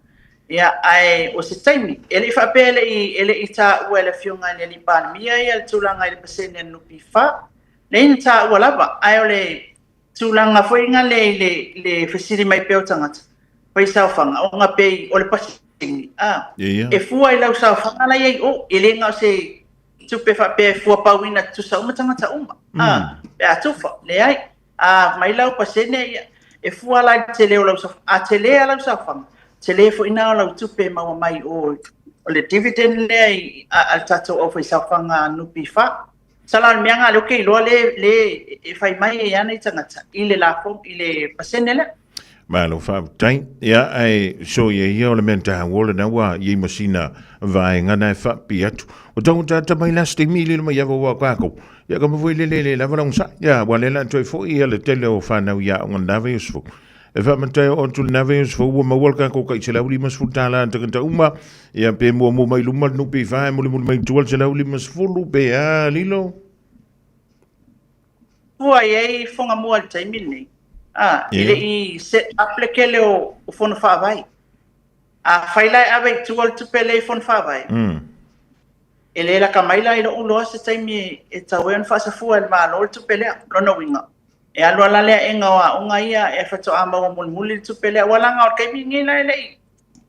ia ai o se taimi ele fa pele ele ita o ele fionga le li palmia ia tulanga le pasene no pifa le ita o lava ai o le tulanga foi nga le fasiri mai pe o tangata foi saufanga o nga pe o le pasini e fua ila saufanga la ia o ele nga se tupe fa pe fua pauina tu sa uma tangata uma a tufa le ai mai lau pasene e fua la tele o lau sa tele lau sa fam tele fo ina lau tupe ma mai o le dividend le al tato o fa sa fanga nupi fa Sala mianga lo ke lo le e fai mai e ana i tangata. I le la fo, I le pasene le. Malo fa tai ya ai so ye ye ole menta wole na wa ye masina vai ngana fa piatu o tau ta mai la sti mili ma ya wa ka ko ya ka mo le la va sa ya wa le la toi fo ye le tele o fa na ya on na ve usfo e fa menta on tu na ve usfo wo ma wol ka ko ka chela uli mas futala ta ka uma ya pe mo mai luma no pe fa mo mai tu chela uli mas fulu pe a lilo Ua ye fonga mo al taimini. Ile I set applicele o fon fa vai. Faila ave tuol tupele fon fa vai. Ele la kamaila ilo ulo se taimi e tawen fa sa fu al ma no tupele no no winga. E alo la le enga wa unga ia e fa to ama o mul tupele wala nga o kai mingi la ele.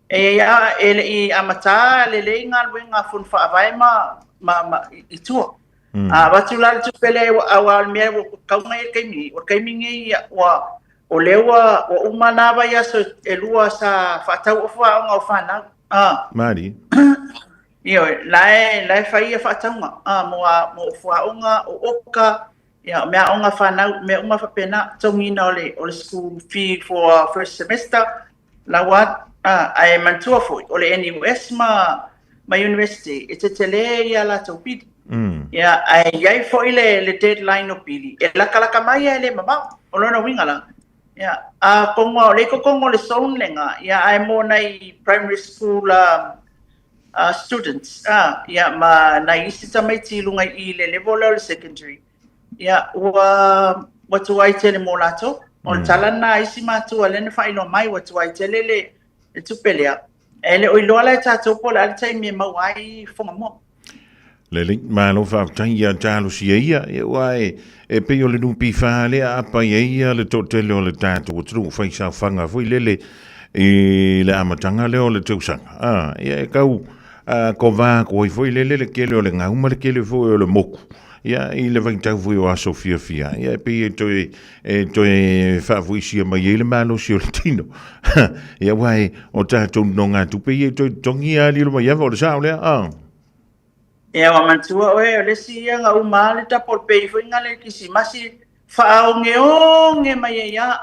E ya ele I amata le ngal winga fon fa vai ma itu. Batulal tupele awal me kaunga e kaimi o kaimi wa o lewa o umana ba ya so elua sa fatau o fa nga o fana mari io lai fai e fatau mo fa nga o oka ya me nga fana me uma fa pena tongina ole school fee for first semester la wat ai mantua foi ole NUS ma university etetele ya la topid ya ai foi le deadline o pili e la kala kamaya le mama olona wingala ya kongo le kongo le sonlenga ya ai mo nai primary school students ya ma nai sita mai tilunga I le level secondary ya wa tu ai tele mo lato on talana isi ma tu ale na fai no mai wa tu ai tele le tupelea ele o ilola ta to pola al tai me mawai fonga mo le link malo fa tanya talo sia e wai e pe yo le nu pi fa le apa ye le to te le tato o tru fa sa fanga foi le le amatanga le o le tusanga e kau ko va ko foi le ke le nga uma le ke le foi le moku ya le vai tau foi o Sofia fia e pe to fa foi sia mai le malo sia le tino e wai o tato no nga tu pe to tongia le mai va o sa le e wa mantua o le sia nga uma le tapol pe foi nga le kisi masi fa nge mai ya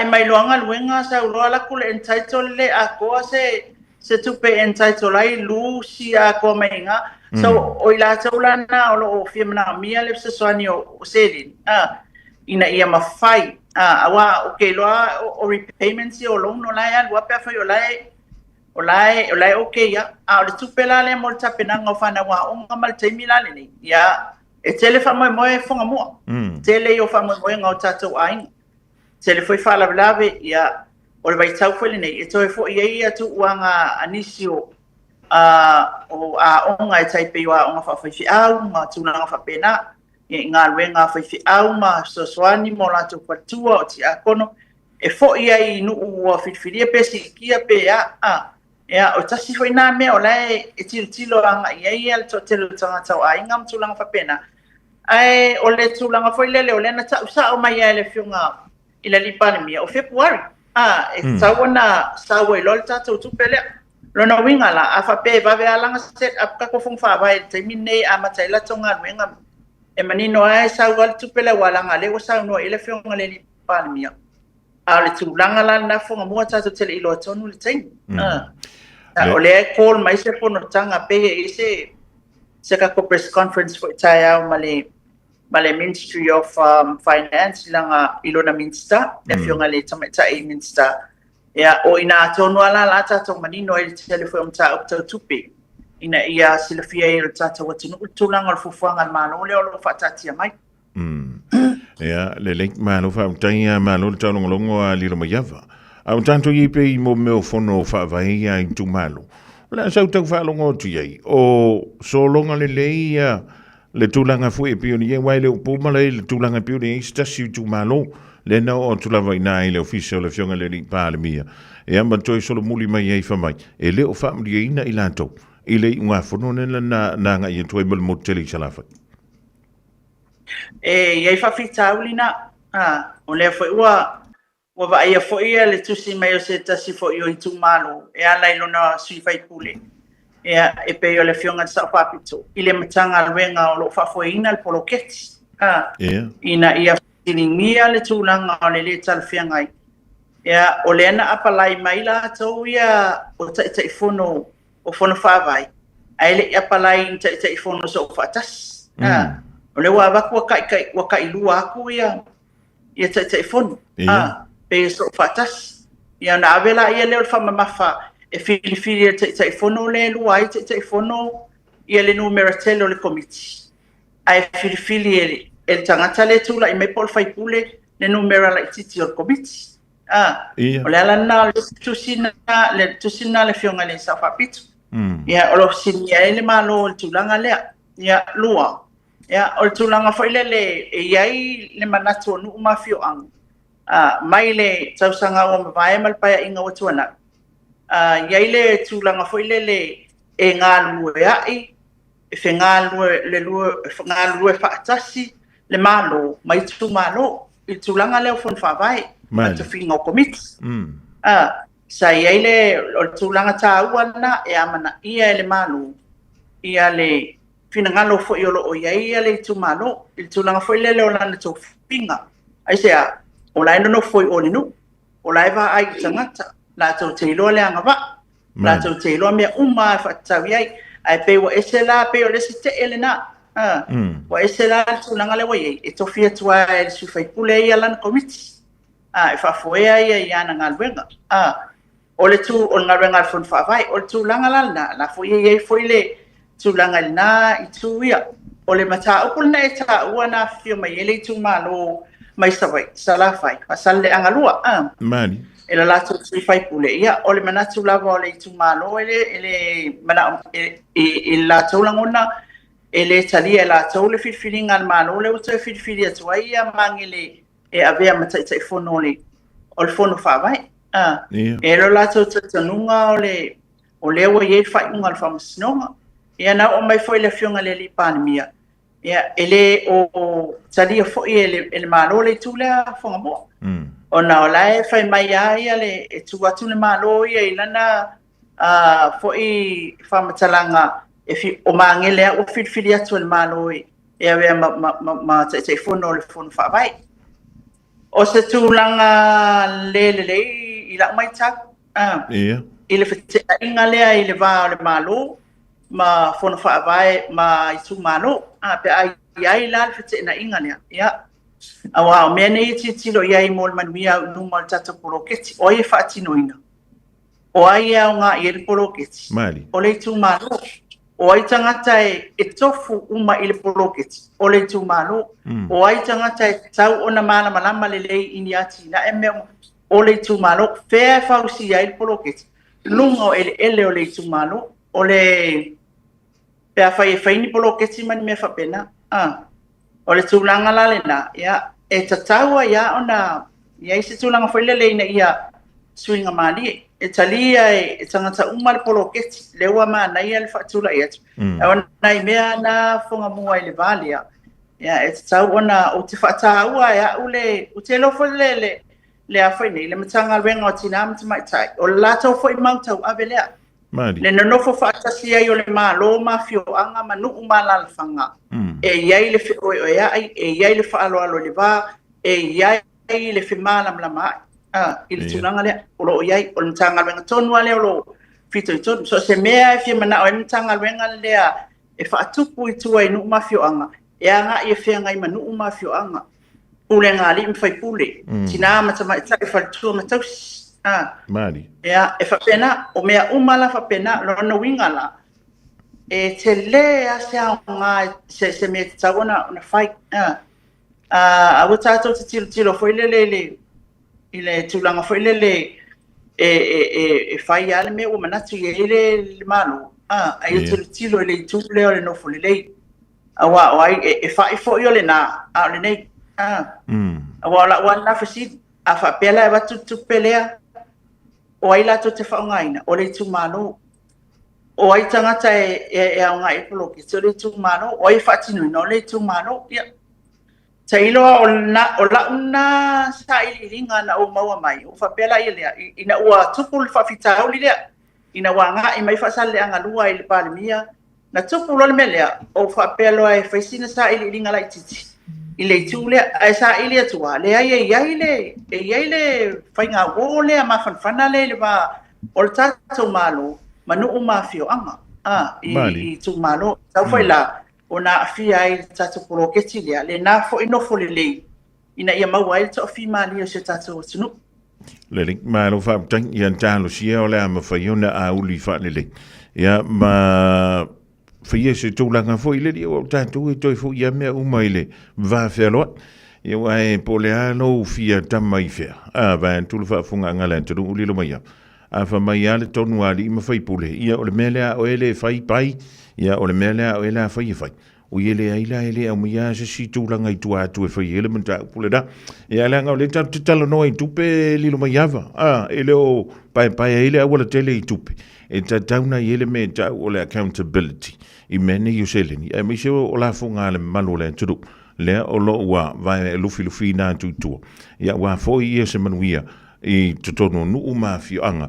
e mai loanga luenga sa uloa la kule entitled le a ko se tupe entitled ai lu sia ko menga so o ila taulana o fiemna mia le se soani o selin ina ia mafai awa okay loa o repayments o loan no lai wa pe fa yo lai okay ya le tupe la le mo tapena ngo fana wa o ngamal taimila le ni ya e tele fa mo fonga mo tele yo fa mo ngo tato ai tele foi fala blave ya o vai tau foi nei e toi foi ia tu wanga anisio o onga tai pe wa onga fa foi au ma tu na fa pena e nga wenga foi au ma so swani mo la tu patua o ti akono e foi ai nu o fitfilia pesi kia pe ya o tasi foi na me o lai e tilo anga ia to telo tanga tau ai ngam tu lang fa pena ai o le tu lang foi le o le na ta sa o mai ele fiunga ila lipani mia o February sawana sawe lolta tu pele lona winga la afa pe va ve alanga set up ka ko fung fa vai termine amatai la tonga wenga e manino ai sawa tu pele wala ngale o sa no ile fiunga le lipani mia ale tu langa la na funga mo ta tu tele ilo tonu le ting o le call mai se pono tanga pe se ka ko press conference for taya male Ministry of Finance langa ilona minsta e fiunga le tamata minsta ya o ina tonu ala la ta manino e telephone ta up to tupi ina ia silafia e ta watinu tulanga fufuanga mano le o fatati mai ya le link mano fa tanya mano tano longo ali lo mayava au tanto i pe mo me fono fa vai ya tu malo la sa tu fa longo tu ye o so longa le ya le tulanga fu e pioni e wai le puma le tulanga pioni sta si tu malo le no o tu la vai nai le official le fionga le pa le mia e amba toi solo muli mai e fa mai e le o family ina ilanto ile nga fono na nga ye toi mo tele salafa e fa fitaulina o le foi wa va ia foi le tu si mai o se ta si foi o tu malo e ala ilona si fai pule ia e pe o le fionga sa papitu ile matanga wenga o lo fafoina le poloketi ina ia tiningia le tulanga o le talfianga ia o le ana apalai mai la tau ia o tai fono o fono favai ai le apalai tai fono so fatas o le wa ko kai lua aku ia tai fono pe so fatas ia na avela ia le fa mafa e fili tai fono le lua tai fono ia le numero telo le committee ai fili el tangata le tula i me pol fai pule le numero la titi o committee o le ala na le tusina le fionga le sa fapitu ia o lo sinia ele malo le tulanga le ia lua ia o le tulanga foi le iai le manatu nu mafio ang mai le tausanga o vai mal pa inga o tuana iai le tulanga foi le e ngalu ai e fengalu le fatasi le malo mai tu malo il tulanga le fon fa vai to fingo commit sa ile o tulanga tawana e amana ia le malo ia le finangalo fo iolo o ia le tu malo il tulanga foi le o lana to finga ai sea o la no foi o nu o la va ai tangata la to te lo le anga va la to te lo me uma fa tawiai ai pe o esela pe o le site elena wa esela tulanga le wai e to fia tua e su fai pule ia lan committee e fa foea ia na ngalwenga o le tu o ngalwenga fon fa vai o tu langa la foia ia foi le tu langa na i tu ia o le mata o kulna e ta wana fio mai ele tu malo mai savai sala fai pasal le angalua mani ele la tu fai pule ia o le manatu lava o le tu malo ele mana la tu langona ele talia la tu le filfilinga al malo le tu filfilia tu ia mangile e avea matai fono le o le fono fa vai e lo la tu tanunga o le o ye fai unga fa masnonga ia na o mai foi le fionga le lipanemia ia ele o talia foi ele malo le tu le Fofogamua ona ola fai mai ia le tu atu le malo ia ilana foi fa matalanga e fi o mangele o filfili atu le malo ia ve ma tai fono le fono fa vai o se tulanga le ila mai tak ile fete inga le ile va le malo ma fono fa vai ma itu malo pe ai la fete na inga le ia awa me nei tilo ia mol manuia no mal tata poloketi o ia fatino ina o ai nga ia poloketi o le tu malo o ai tangata e tofu uma ile poloketi o le tu malo o ai tangata e tau ona mala malama le iniati na me o le tu malo fe fausi ia ile poloketi lungo ele o le tu malo o le pe fai ni poloketi man me fa pena o le tulanga la lena ia e tataua ia ona ia se tulanga foi le ina ia swinga mali e talia e tangata uma le poloketi le wa mana ia le fatula ia ona i mea na Fofogamua i le valia ia e tatau ona o te fataua ia ule o te lofo le a foi nei le matanga wenga o tina mta mai tai o lato foi mautau avelea le nonofo fatasi ai o le malo mafio anga manu umala fanga e iai le o ia e iai le faalo alo le va e iai le fimala mlama il tunanga le o iai o ntanga wenga tonu ale o fito tonu so se mea fi mana o ntanga wenga le e fa tupu itu ai no mafio anga e anga e fenga i manu mafio anga ule ngali mfai pule tina mata mai ta fa tu mata mani ia e fa pena o mea umala fa pena lo no wingala e te le asa nga se me tsagona na fai a wata to tilo foi le ile tulanga foi le e fai ale me o manatu ile malo ai tilo le tule le no foi le awa o ai e fai foi ole na a le nei awa la wana fasi a fa pela e batu pelea o ai la to te faungaina o le tu malo o ai tangata e nga e poloki so le tu malo o ai fatino no le tu malo ia tailo o la una sa ili ringa na o maua mai o fa pela ile ina ua tupul fa fitau ile ina wanga I mai whaasale anga lua I le palemia, na tupu lole melea o whaapelo ai whaisina sa ili ilinga lai titi. I le tūlea, ai sa ili atua, le ai le whainga wō lea ma whanwhana le wa o le tātou malo, ma nuu ma whio anga. I tū malo, tau whaila, o na awhia ai tātou poroketi lea, le nā fo inofo le lei, ina ia maua ai to fi mali o se tātou tunu. Lele, ma lo fa tang yan talo sia o la ma fa yona Aouli fa lele. Ya ma fa yese to la fo ile di o tātou to fo ya me o maile va faire lo. Yo ai poleano fia tamai fia. Va tu fa funga ngala to u lilo mai. Fa mai ale tonu ali ma fa pole. Ia o le mele o ele fai pai. Ia o le mele o ele fai fai. O ele aila ele o mia se si tu langa I tua tu e fai ele menta pule da e ala nga le tatu talo no I tupe lilo mai ava ele o pai ele wala tele I tupe e ta tauna ele me ta o le accountability I mene you seleni e mi se o la funga le malo le tudu le o lo wa vai lufi na tu ya wa fo I se manuia I totono nu uma fi anga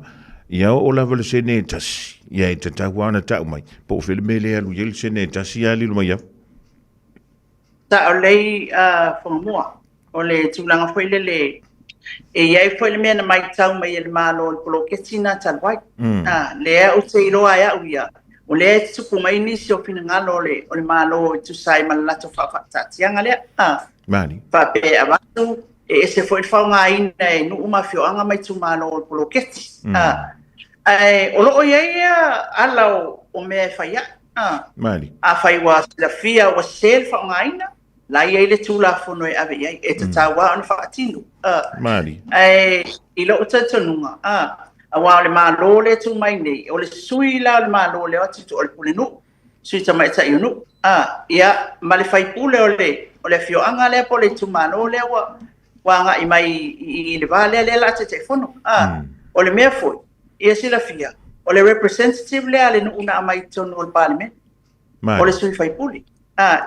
ia o la vale sene tas ia te tawana ta mai po fele mele alu yel sene tas ia lilu mai ta o lei Fofogamua o le tūlanga whaile le e iai whaile mea na mai tau mai ele malo le poloketi na talwai lea o te iloa ia uia o lea te tupu mai nisi o fina ngalo o le malo I tu sai malalato whaafatatianga lea mani whape avatu e se foi whaunga ina e nuu mawhioanga mai tu malo le poloketi o loo ia alau o mea e whaia mani a whai wa silafia wa sel whaunga ina la ia le tula fono e ave ia e te tawa on whaatinu mani I lo tatanunga a wa le malo le tu mai nei o le sui la le malo le atu tu o le pulenu sui tamai ta iunu ia ma le whai pule o le whioanga le po le tu malo le wa nga I mai I le vale le la te fono o le mea foi ia silafia o le representative le ale nu una mai tonu o le parliament o le sui whai pule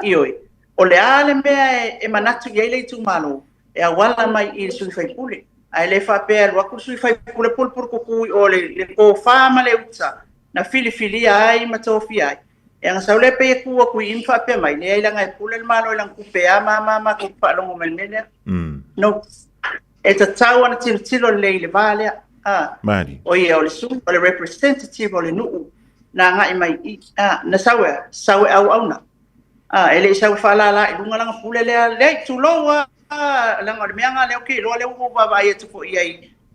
ioi o le ale mea e manatu ia le tu malo e awala mai I le sui whai pule ai le whapea lua ku sui whai pule pulpur kukui o le ko whama le uta na fili ai matofi ai e anga sau le pe kua kui in whapea mai le ailanga e pule le malo ilang kupea ma ku whalongo melmele no e ta tau ana tilo le vale mani o ia o le sui o le representative o le nuu na nga I mai na sawe au na ele sa fala la I lunga langa pule le tu loa langa le meanga le okay lo le u baba ia tu fo ia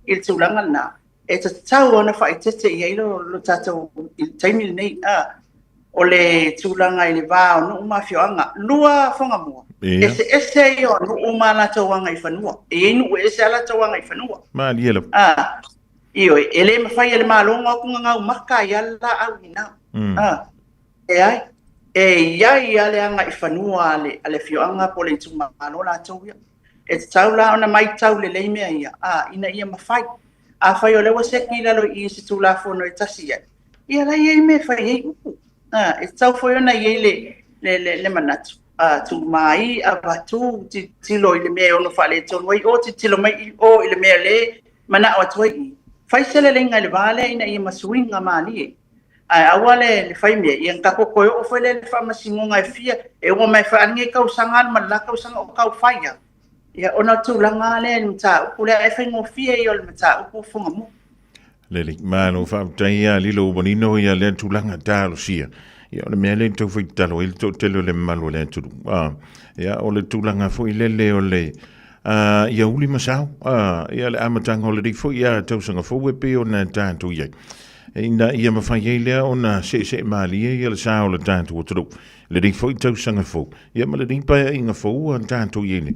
il tu langa na e ta tau ona fa tete ia lo tato il taimi nei o le tu langa I le va no ma fioanga lua Fofogamua ese yo no ma la tawanga I fanua e nu ese la tawanga I fanua ma lielo io ele ma fai ele malonga ku nga maka ia la au ina ai ia le anga I whanua ale whioanga po le tuma ano la tau ia. E te tau la ona mai tau le leimea ia. Ina ia mawhai. A whai o lewa seki lalo I se tu la whono e tasi ia. Ia la ia me whai hei upu. E te tau whai ona ia le manatu. Tu mai a watu tilo I le mea ono whale tonu ai o tilo mai o I le mea le mana o atu ai. Whai sele lenga le vale ina ia masuinga maali e. Awale le faimia yang kako koyo o fele le fa masingonga fia e o mai fa nge kau sangan mala kau sang o kau faia ya ona tu langa le mta u le e fa ngo fia yo le mta u Fofogamua lele mano fa taia lilo bonino ya le tu langa talo sia ya le mele to foi talo il to telo le malo le tu ya o le tu langa foi le o le ya uli masau ya le amatang holiday foi ya to sanga fo we pe ona tanto ye ina ia mawhai lea ona se maali ia le sao le tātou o turu. Le ring fo I tau sanga fo. Ia ma le ring paia inga fo ua tātou iene.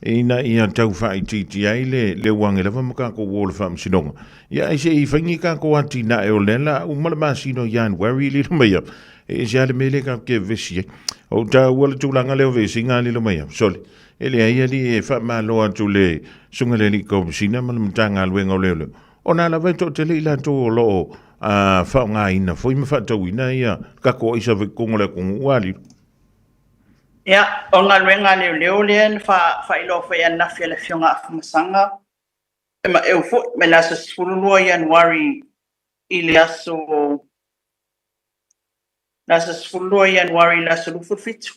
Ina ia tau whai titi ai le wange lawa makako wole wha msinonga. Ia se I whaingi kako ati na e o lela u malamasino January lilo mea. E se ale mele ka ke vesi. O tau wale tūlanga leo vesi ngā lilo mea. Sole. Ele aia li e wha malo atu le sunga le li komisina malamtanga luenga o leo. O nā la vaito te le ila tō o loo fa nga ina foi me fa tau ina ia ka ko isa ve kongole kong wali ya o nga luenga leo len fa ilo fa na fele fionga afmasanga e ma e fo me la sa sulu January i le aso nasa sefulua Ianuari la sulufu fitu.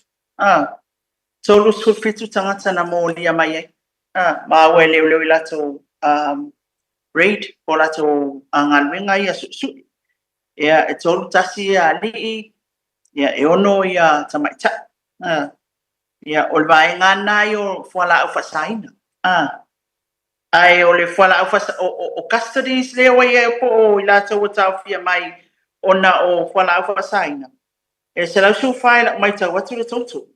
Tolu fitu tangata na molia mai ai. Ma we leo i lato raid o lato angalwenga ia su. Ia e tolu tasi ia lii. Ia e ono ia tamaita. Ia o le vaenga nai o fuala au fasaina. Ai o le fuala au fasaina o custodies leo ia po o i lato o tau fia mai ona o fuala au fasaina. E se lau su fai mai tau watu le tautu.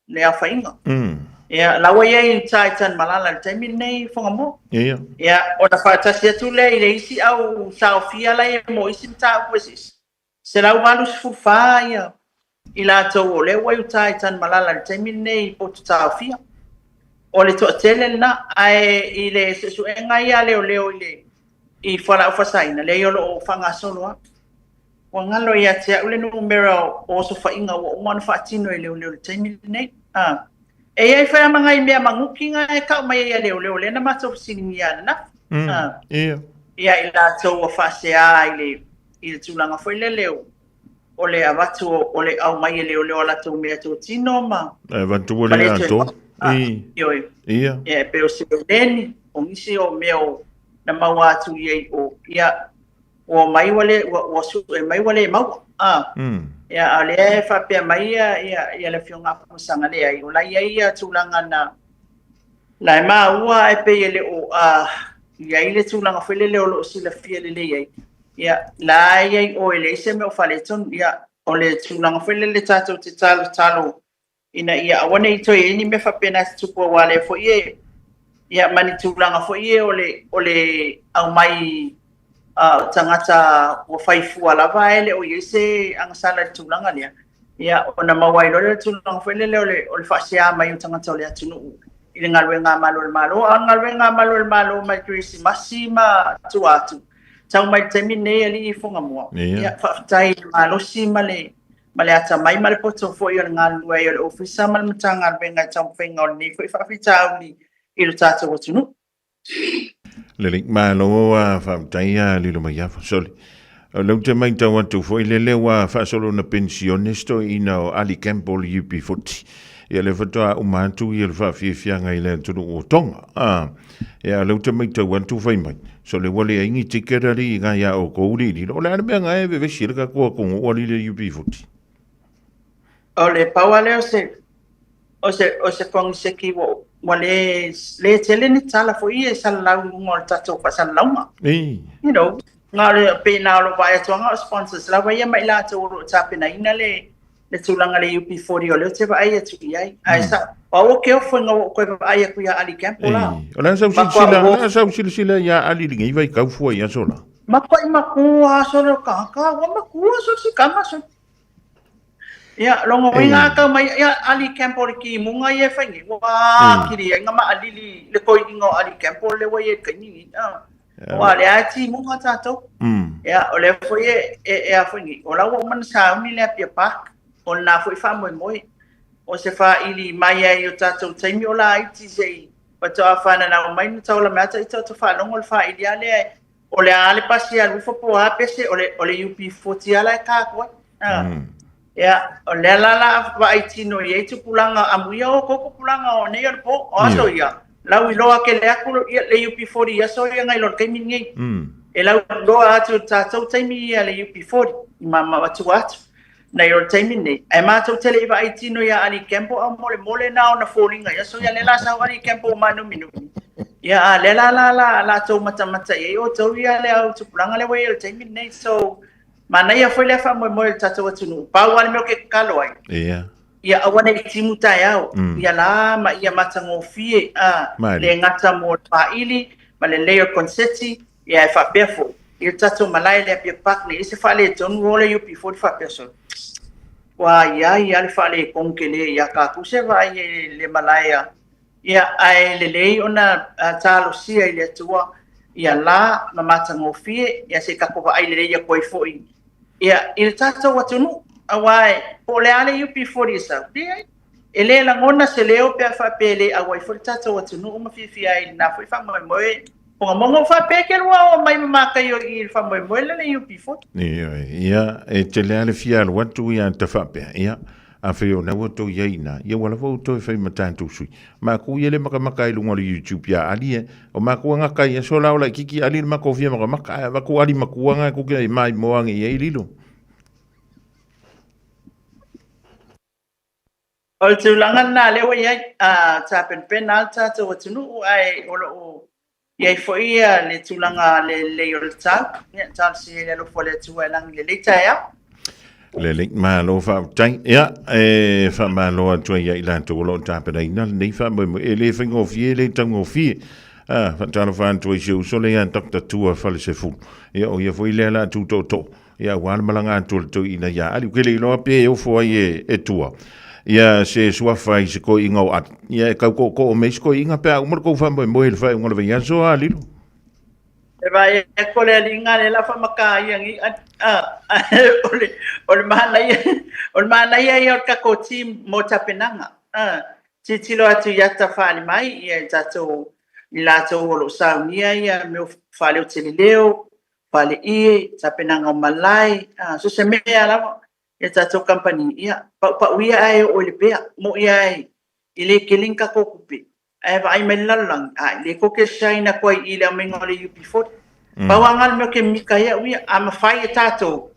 Le a whainga. Ia, lawa ia i taitan malala le taimi nei Fofogamua. Ia, o na whaatasi atu le i le isi au sao fia lai e mo isi mta uwesis. Se lau malu sifu faa ia. I la tau o le wai u taitan malala le taimi nei po tu tau fia. O le toa tele na ai i le sesu e ngai a leo leo i le i whala ufasaina le iolo o whanga soloa. Wa ngalo ia tea ule numera o so whainga o umana whaatino i leo leo le taimi nei. E ai whai amanga i mea manguki nga e kau mai ia leo leo le na mato siningi ana. Ia i la tau o whasea i le tūlanga whai le leo. O le avatu o le au mai e leo leo la tau mea tau tino ma. Vantu o le ato. Ia. Ia pe o se leni o ngisi o meo na maua atu iei o ia o mai wale o su e mai wale mau. Ia ale fa pe mai ia le fionga kusanga le ai o la ia tulanga na la ma ua e pe ele o ia ile tulanga fele le o lo sila fia le ai ia la ia o ele se me o fale ton ia o le tulanga fele le tato te talo ina ia wana i toi ni me fa pena tupo wale fo ia mani tulanga fo o le au mai tangata o whaifua lava ele o iese ang sala tulanga lia. Ia ona mawai lo le tulanga whelele o le whasea mai o tangata o le atunu. I le ngalwe ngā malo le malo. A ngalwe ngā malo le malo mai krisi masima tu atu. Tau mai temi nei ali i Fofogamua. Ia whaftai malo si male ata mai male poto fo i o le ngalwe o le ofisa male mata ngalwe ngai tau whenga o le ni fo i whawhitau ni i lo tātou atunu. Le link ma lo wa fa taia li lo mai fa soli lo te mai tau atu foi le wa fa solo na pensionisto ina o ali Campbell UP40 ia le fatoa o mantu ia le fa fia ngai le tu o tonga ia lo te mai tau atu fai mai so le wale ingi tikera ri nga ia o ko ri lo le me nga e ve shirka ko o li le UP40 o le pawale o se kong se ki wo wale le tele ni tala fo ie sal lau ngol tato pa sal lauma you know ngale pe na lo vai to nga sponsors la vai mai la to ro tape na ina le tulanga le UP40 o le te vai e tu ai ai sa o ke o fo ngo ko ai ku ya ali camp la ola sa sila ya ali ngi vai ka fu ya sola maku so ka wa maku so si kama so ia longo winga ka mai ia ali campo ki munga ye fangi wa kiri nga ma ali le koi ngo ali campo le wa ye kani wa le ati munga tato ia ole foi e fangi ola wa man sa mi le pia pa on na foi fa moi o se fa ili mai yo tato taimi ola iti sei pa to afana na mai no taula mata ito to fa longo fa ili ale ole ale pasi al fo po a pese ole UP40 ala ka ko ia o le la vai tino ia tu pulanga amuia o koko pulanga o nei po o so ia lau i loa ke le aku le UP40 ia so ia ngai lo ke mingi e lau loa atu tatou taimi ia le UP40 i mama atu na i o taimi nei e mātou tele i vai tino ia ali campo a mole na o na fōringa ia so ia le la sa ali campo manu minu ia le la tau mata ia o tau ia le au tu pulanga le wai o taimi nei so mana ia foi le fa mo tato atunu pa wale me ke kalo ai ia awana i timu tai au ia la ma ia matango fie le ngata mo pa ili ma le layer conseti ia fa perfo ia tato malai le pe pak ni se fa le ton role UP40 fa perso wa ia le fa le konkele ia ka ku se va le malaya ia ai le ona talo sia ile tua ia la ma matango fie ia se ka ko ai le ia koi foi ia il tato watunu awai po le ale UP40 sa dia ele la ngona se leo pe fa pele awai fo tato watunu uma fifi ai na foi fa moi o mo fa pe ke lo mai ma ka yo I fa mo mo le you before ia e te lea le fia lo watu ia te whape ia a whio na wato iaina ia wala wau toi whai matantu sui ma ku ia le maka I lunga le YouTube ia ali e o ma ku ngaka ia so la ola kiki ali maka fia maka ma ku ali makuanga ku ke mai moangi ia lilo o tu langa na le wa ia a ta pen alta to tunu ai o ia foi le tulanga le yo tsa ya si le lo fole tu lang le ya le link ma lo fa tai ia e fa ma lo tu ia ila to lo ta pe ina nei fa mo ele fingo fie le tango fie fa tano fa tu so le an doctor tu fa le se fu ia o ia foi le la tu to ia wan malanga tu ina ya ali ke le lo pe o fo ia e tua ia se sua fai se ko ingo at ia ko me ko inga pe o mo ko fa mo ele fa ngol ve so ali e vai e ko le linga le la fa maka ia ngi ole mana ia o ka ko tim mo tapenanga ti lo atu ya ta fa ni mai ia tato ila to lo sa ia me fa le te leo fa le I tapenanga malai so se me ala ia tato company ia pa uia ai o le pea mo ia ai ile kelinka ko kupi ai vai me lalang le ko ke shaina ko ile me ngole you before bawangal me ke mikaya uia ama fai tato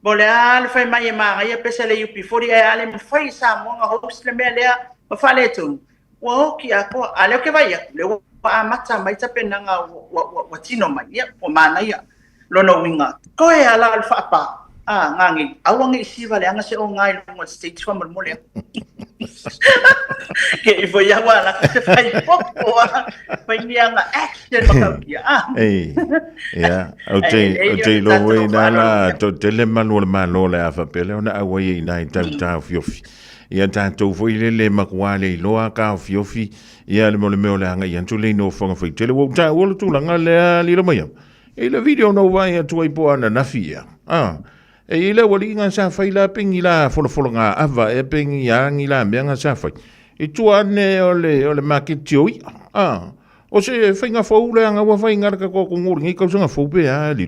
bole al fai mai ma ia pesa le you before ai ale me fai sa mo nga host le me le ma fale tu wo ki ako ale ke vai le wa mata mai tapenanga wa tino mai ia o mana ia lono winga ko e ala alfa pa ngangi awangi siva le anga se o ngai lo stage fa mole ke I foi agora que fai pouco foi minha action makaukia o te lo we na la to tele malo le afa pele ona awai na ta fiofi ia tanto foi le makwale lo ka fiofi ia le mole le anga ia tu le no fonga foi tele wo ta wo tu langa le li lo mai e le video no vai tu ai po ana na fia e ile wali nga sa fai la pingi la folo nga ava e pingi ya ngi la nga sa fai e tu ane ole makitioi o se fai nga fo le nga wa fai nga ka ko ngur ngi ka nga fo pe a li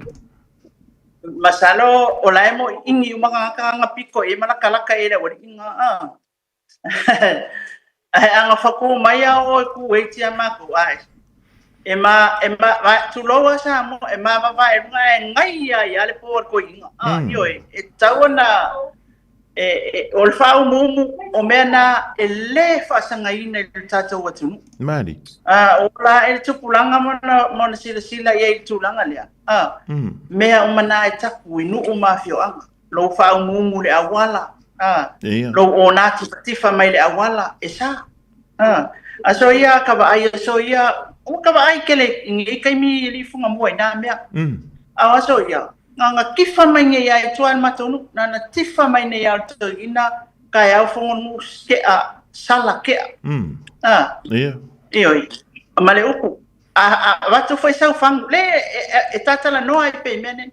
masalo olaemo ingi mga nga piko e mana kala ka ele wali nga anga faku maya o ku wait ya mako ai ema tu loa sa mo ema va ngai ya le por ko inga yo e tauna o fa mumu o mena ele fa sanga ina tata watu mari o la e tupulanga mona sila ye tulanga le mea o mana e taku inu o mafio anga lo fa mumu le awala lo ona tifa mai le awala esa aso ia ka ba ai so ia o ka vai kele ngi kai mi li funga mo ina mea a so ya nga kifa mai nge ya tuan matonu na tifa mai ne ya to ina ka ya funga mu ke a sala ke io male uku watu foi sau fang le tata la no ai pe menen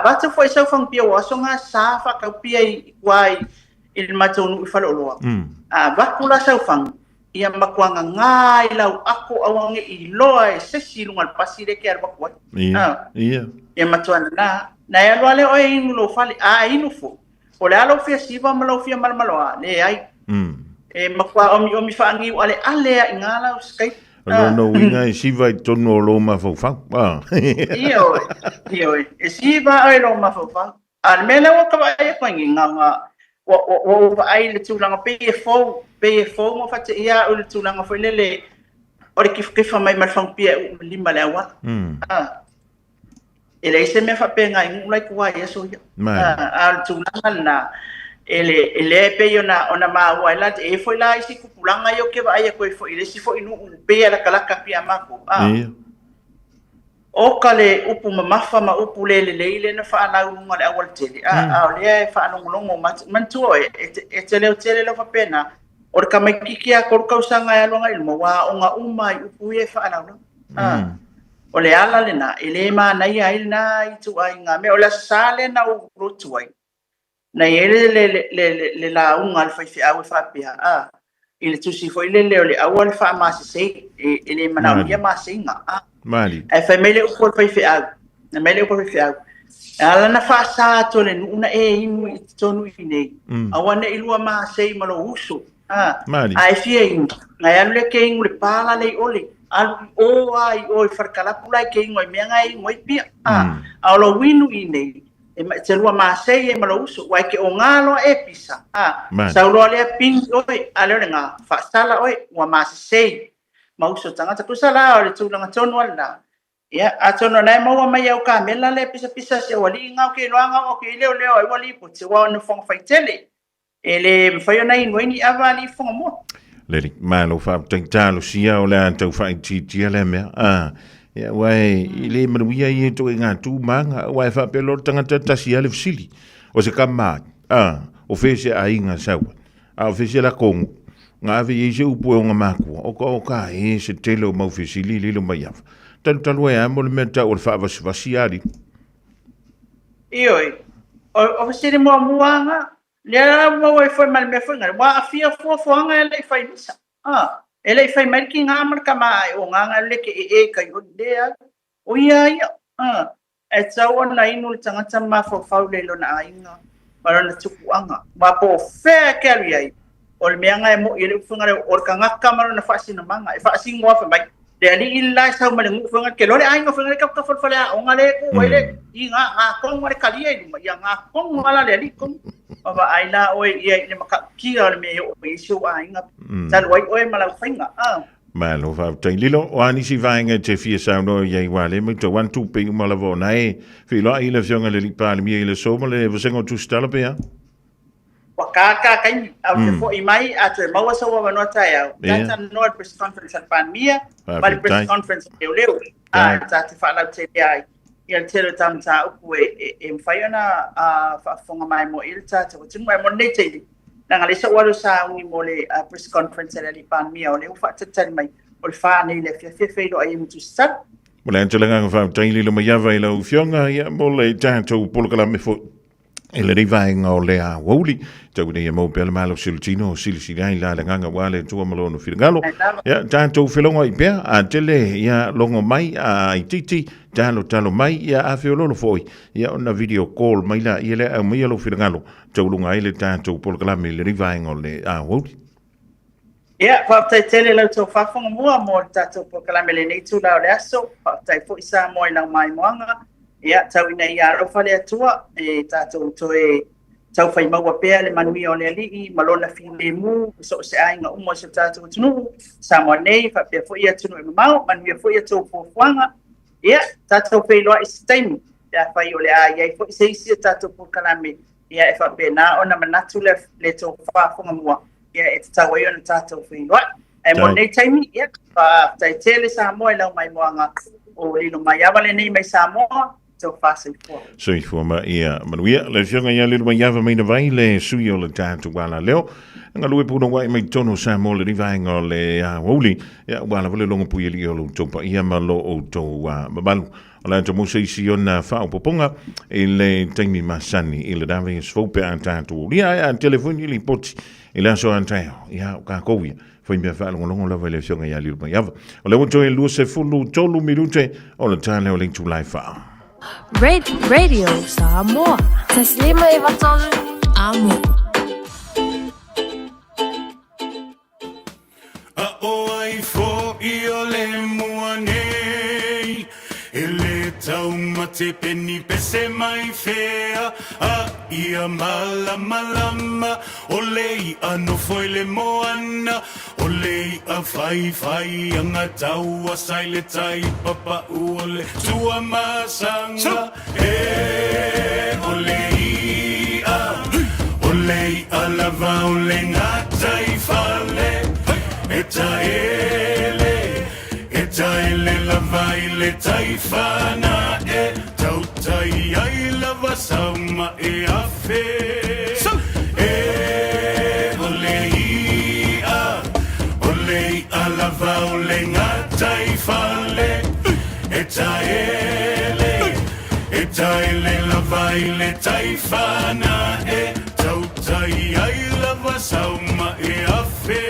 watu foi sau fang pia wa so nga sa fa ka pia wai il matonu fa lo vakula sau fang ia makuanga ngai lau ako awange I loa e sesi lungal pasire ke arba kwai ia matuana na ia loa le oe inu lo fali inu fo o le alo fia siva ma lau fia malmaloa le ai e makua omi whaangi ale a ingala o skai no winga e siva I tonu o lo ma fau iyo e siva o lo ma fau al mele o kawa e kwangi nga o ai le tulanga PFO mo fa te ia o le tulanga foi lele o le kifa mai malfang pia o lima le awa ele se me fa penga I like wa yeso al tulanga na ele pe ona ma wa la e foi la isi kupulanga yo ke va ai ko foi ile si foi no pe la kala kapia mako o kale upu mafa ma upu lele na fa na unga le awal tele le fa no longo mantu e tele lo fa pena o ka mai kikia ko ka usanga ya longa ilmo wa onga umai upu e fa na no o le ala le na ele ma na ia ina itu ai nga me o la sale na u rutu ai na ele le la unga al fa fi au fa pia i le tusi fo i le leo le aua le wha masisei i le manau ia masinga Mali. e whai mele uko le whai au na mele uko le whai au ala na wha sa to le nuna inu i tonu i nei aua ne ilua masei malo usu ai fia inu ngai alu le ke ingu le pala le ole alu o ai o i wharkalapu lai ke ingo i mea ngai ingo i pia aolo winu i nei te lua masei e malo usu wai ke o ngalo e pisa sauloa lea ping oi a leo le ngā whaasala oi ua masei ma usu tangata kusala o le tūlanga tonu ala ia a tono nai maua mai au ka mela le pisa se wali ngau ke loanga o ke leo ai wali po te wao no fonga faitele e le mwhaio nai nueni awa li fonga mo Leli malo fa talo sia o le tau fa ti le me ya wai ile manuia i to nga tu manga wai fa pelo tangata tasia le fsili o se kama o fese a inga sawa a fese la kong nga vi je upo nga maku o ka e se telo mo fsili lilo mai af talo ya mo le meta o fa vasiari ioi o fese mo muanga le mo wai foi mal me foi nga wa afia fo nga le fai misa ele fai mai ki nga mar kama o nga le ke e kai o dea o ia e tau na inu tanga tama fo faule lo na inga para na tuku anga ma po fe ke ai o le menga mo ile funga le o kanga kamera na fasi na manga e fasi ngo fa mai de ali illa sa ma le funga ke lo le ai ngo funga le ka fo fala o nga le ko ile inga ko mo le kalia i ma ia nga ko ngala le ali ko ba ai la oi ia le maka ki o le me o isu ai nga tal wai oi mala finga Malo va tai lilo o ani si vainga te fia sauno ye wale mo to one two ping mala vo nai fi lo ile fionga le pa le mi ile so mo le vosengo tu stala pe wa ka kai au te fo i mai a te maua so wa no tai au data no press conference at pan mia but press conference leo ta te fa la te ai ia te tam ta ku e mfaiona fa fonga mai mo ilta te tinu mai mo nei te nga le so waru sa ngi mo le press conference le pan mia o le fa te mai o le fa nei le fe lo ai mutu sat mo le tanga fa tai lilo mai ya vai lo fionga ia mo le tanto polkala me fo ele rivainga o le Aoauli tau nei mo pele malo siltino silsigai la nganga wale tu malo no firgalo ya tanto filonga i pe a tele ya longo mai a ititi talo mai ya a fiololo foi ya una video call mai la ile a mai lo firgalo tau lunga ile tanto polkala me le rivainga o le Aoauli ya fa tele lo to fa fonga mo tato polkala me le nei tu la le aso fa tai fo isa mo ina mai moanga ia tau ina ia rofa le atua e tātou to e tau whai maua pēr le manui o le alii malona fi le mu so se ainga umo se tātou tunu Samoa nei fa pēr fo ia tunu e mamau manui fo ia tō fuanga ia tātou pēr loa i se taimi ia whai o le a iai fo i se isi tātou po kalame ia e fa pēr nā ona manatu le tō whaafonga mua ia e tau ai ona tātou whai loa e mo nei taimi ia fa tai tele Samoa i lau mai moanga o lino mai awale nei mai Samoa so forma ia manuia le fionga ia le mai ava mai na vai le sui o le tatu wala leo nga lue puno wai mai tono sa mo le rivainga le Aoauli ia wala vole longo pui li o topa ia malo o to mabalu ola to mo sei si ona fa poponga e le taimi masani e le dave svope an tatu ia an telefoni li poti e la so antao ia ka kovia foi me fa longo la vele fionga ia li mai ava o le to e lu se fulu tolu minute o le tale o link to live fa Radio Samoa. Taslima ivatolu amo. Ai fo io le muanei ele tau mate peni pese mai fea ia malama olei ano foi le moana olei a fai anga tau a sai le tai papa ole tua masanga olei a lava ole ngatai fale Etaele lava ile taifana tautai ai lava sama afe olei a lava ole ngataifale etaele lava ile taifana tautai ai lava sama afe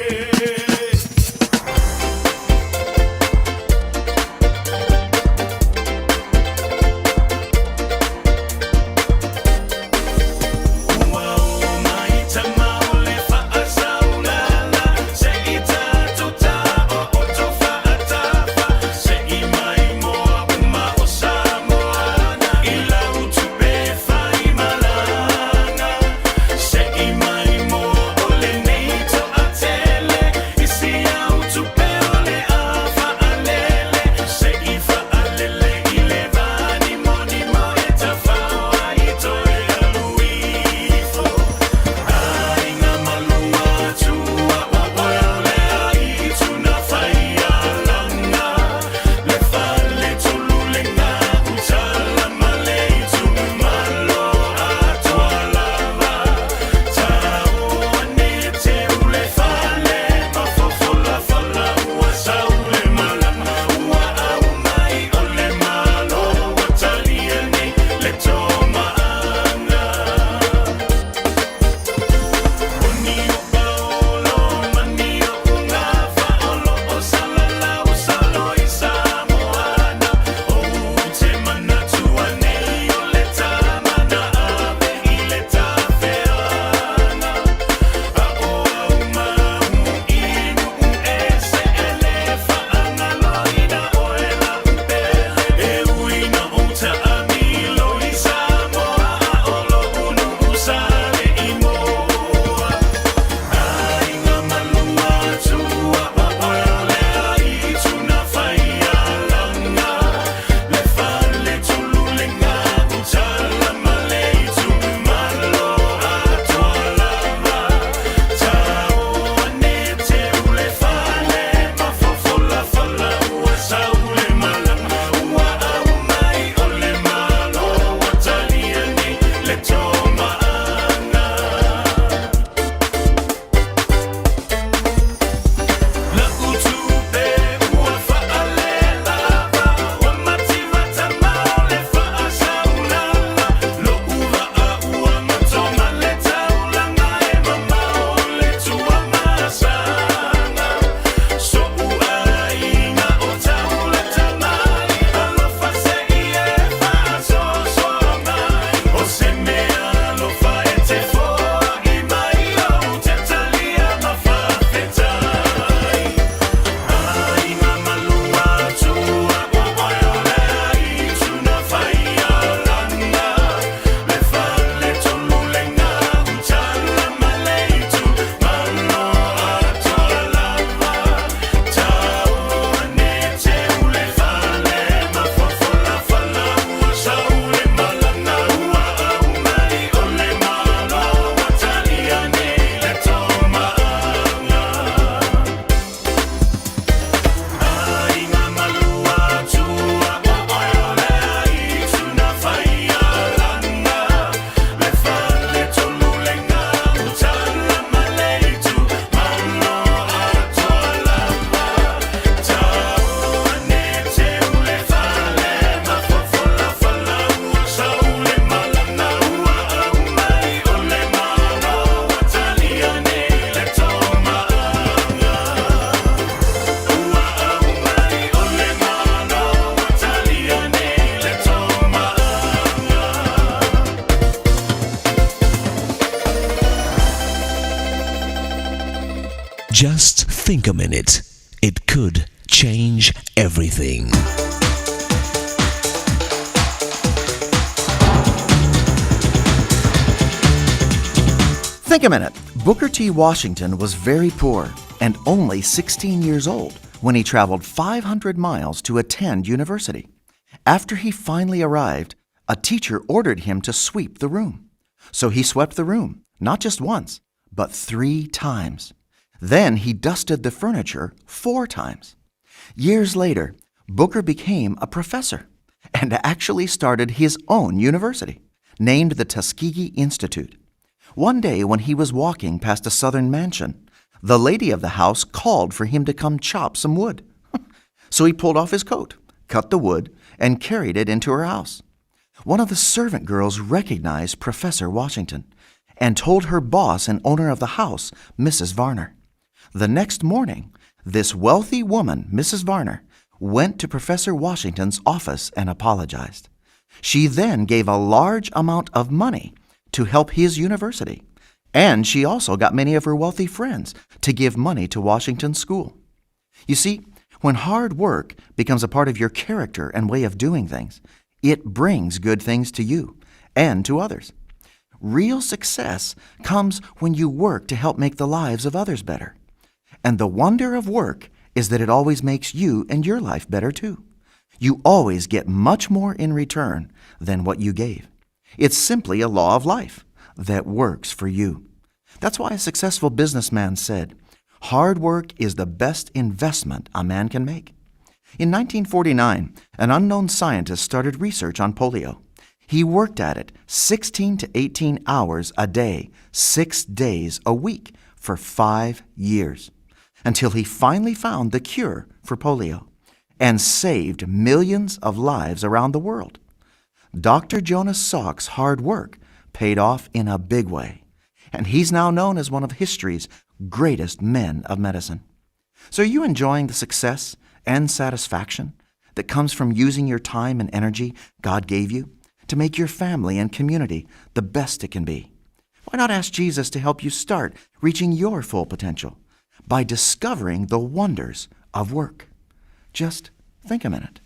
Just think a minute. It could change everything. Think a minute. Booker T. Washington was very poor and only 16 years old when he traveled 500 miles to attend university. After he finally arrived, a teacher ordered him to sweep the room. So he swept the room, not just once, but 3 times. Then he dusted the furniture 4 times. Years later, Booker became a professor and actually started his own university, named the Tuskegee Institute. One day when he was walking past a southern mansion, the lady of the house called for him to come chop some wood. So he pulled off his coat, cut the wood, and carried it into her house. One of the servant girls recognized Professor Washington and told her boss and owner of the house, Mrs. Varner. The next morning, this wealthy woman, Mrs. Varner, went to Professor Washington's office and apologized. She then gave a large amount of money to help his university, and she also got many of her wealthy friends to give money to Washington's school. You see, when hard work becomes a part of your character and way of doing things, it brings good things to you and to others. Real success comes when you work to help make the lives of others better. And the wonder of work is that it always makes you and your life better too. You always get much more in return than what you gave. It's simply a law of life that works for you. That's why a successful businessman said, "Hard work is the best investment a man can make." In 1949, an unknown scientist started research on polio. He worked at it 16 to 18 hours a day, 6 days a week, for 5 years, until he finally found the cure for polio and saved millions of lives around the world. Dr. Jonas Salk's hard work paid off in a big way, and he's now known as one of history's greatest men of medicine. So are you enjoying the success and satisfaction that comes from using your time and energy God gave you to make your family and community the best it can be? Why not ask Jesus to help you start reaching your full potential by discovering the wonders of work? Just think a minute.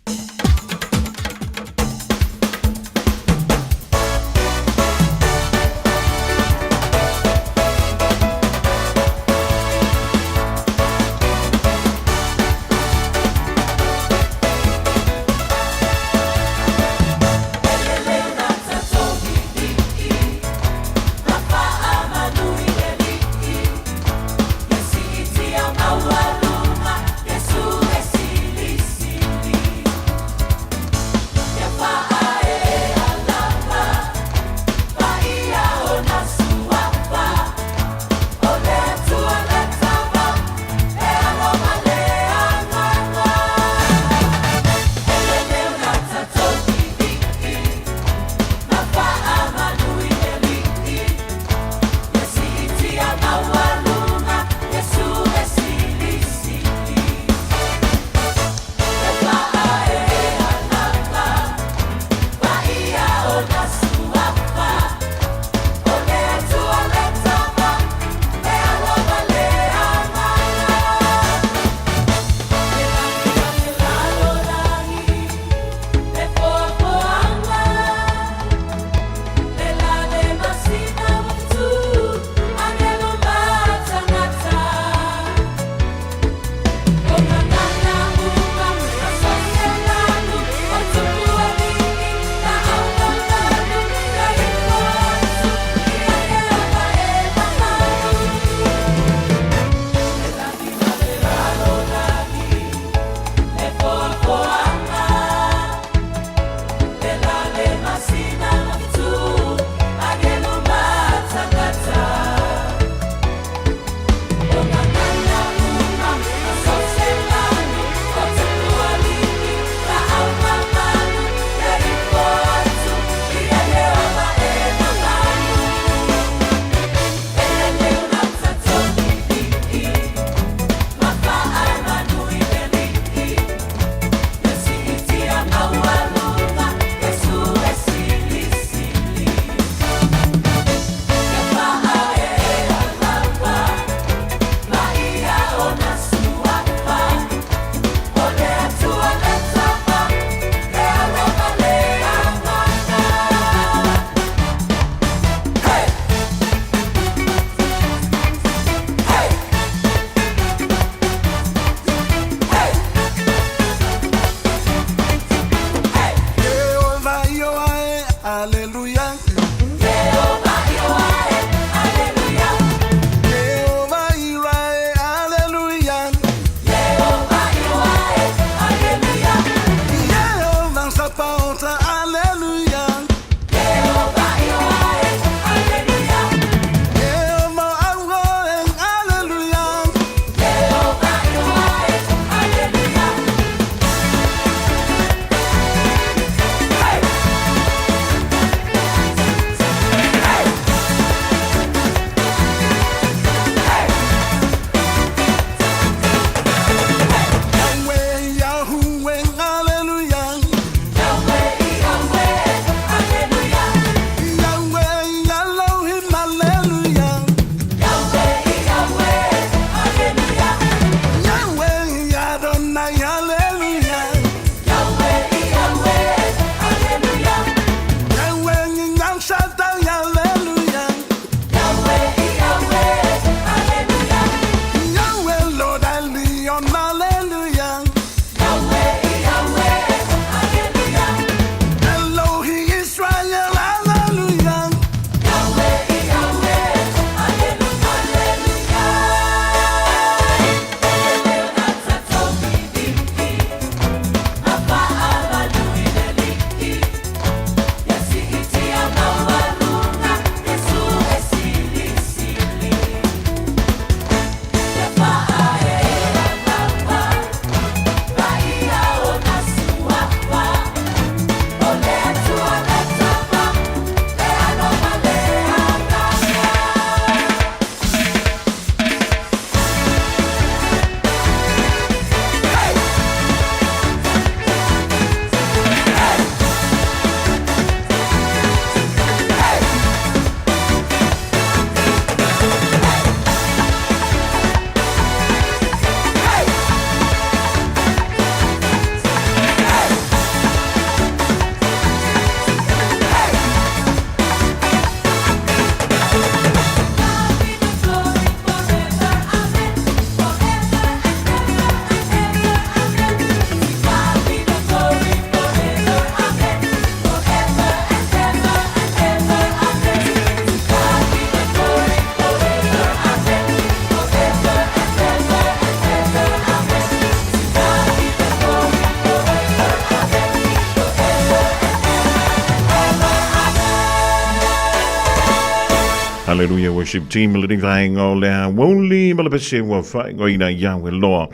Hallelujah worship team le ding vai ngo le wonly ma le pese wa fa ngo ina ya we lo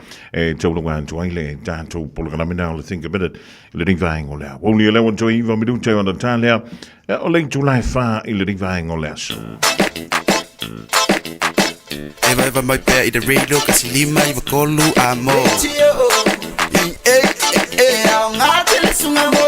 tau wan to ile dan to pol kana me now think about it le ding vai ngo le wonly le won to even me do te on the time le o le July fa le ding vai ngo le so Eva mai pe I the radio kasi lima I kolu amo au ngate sunga mo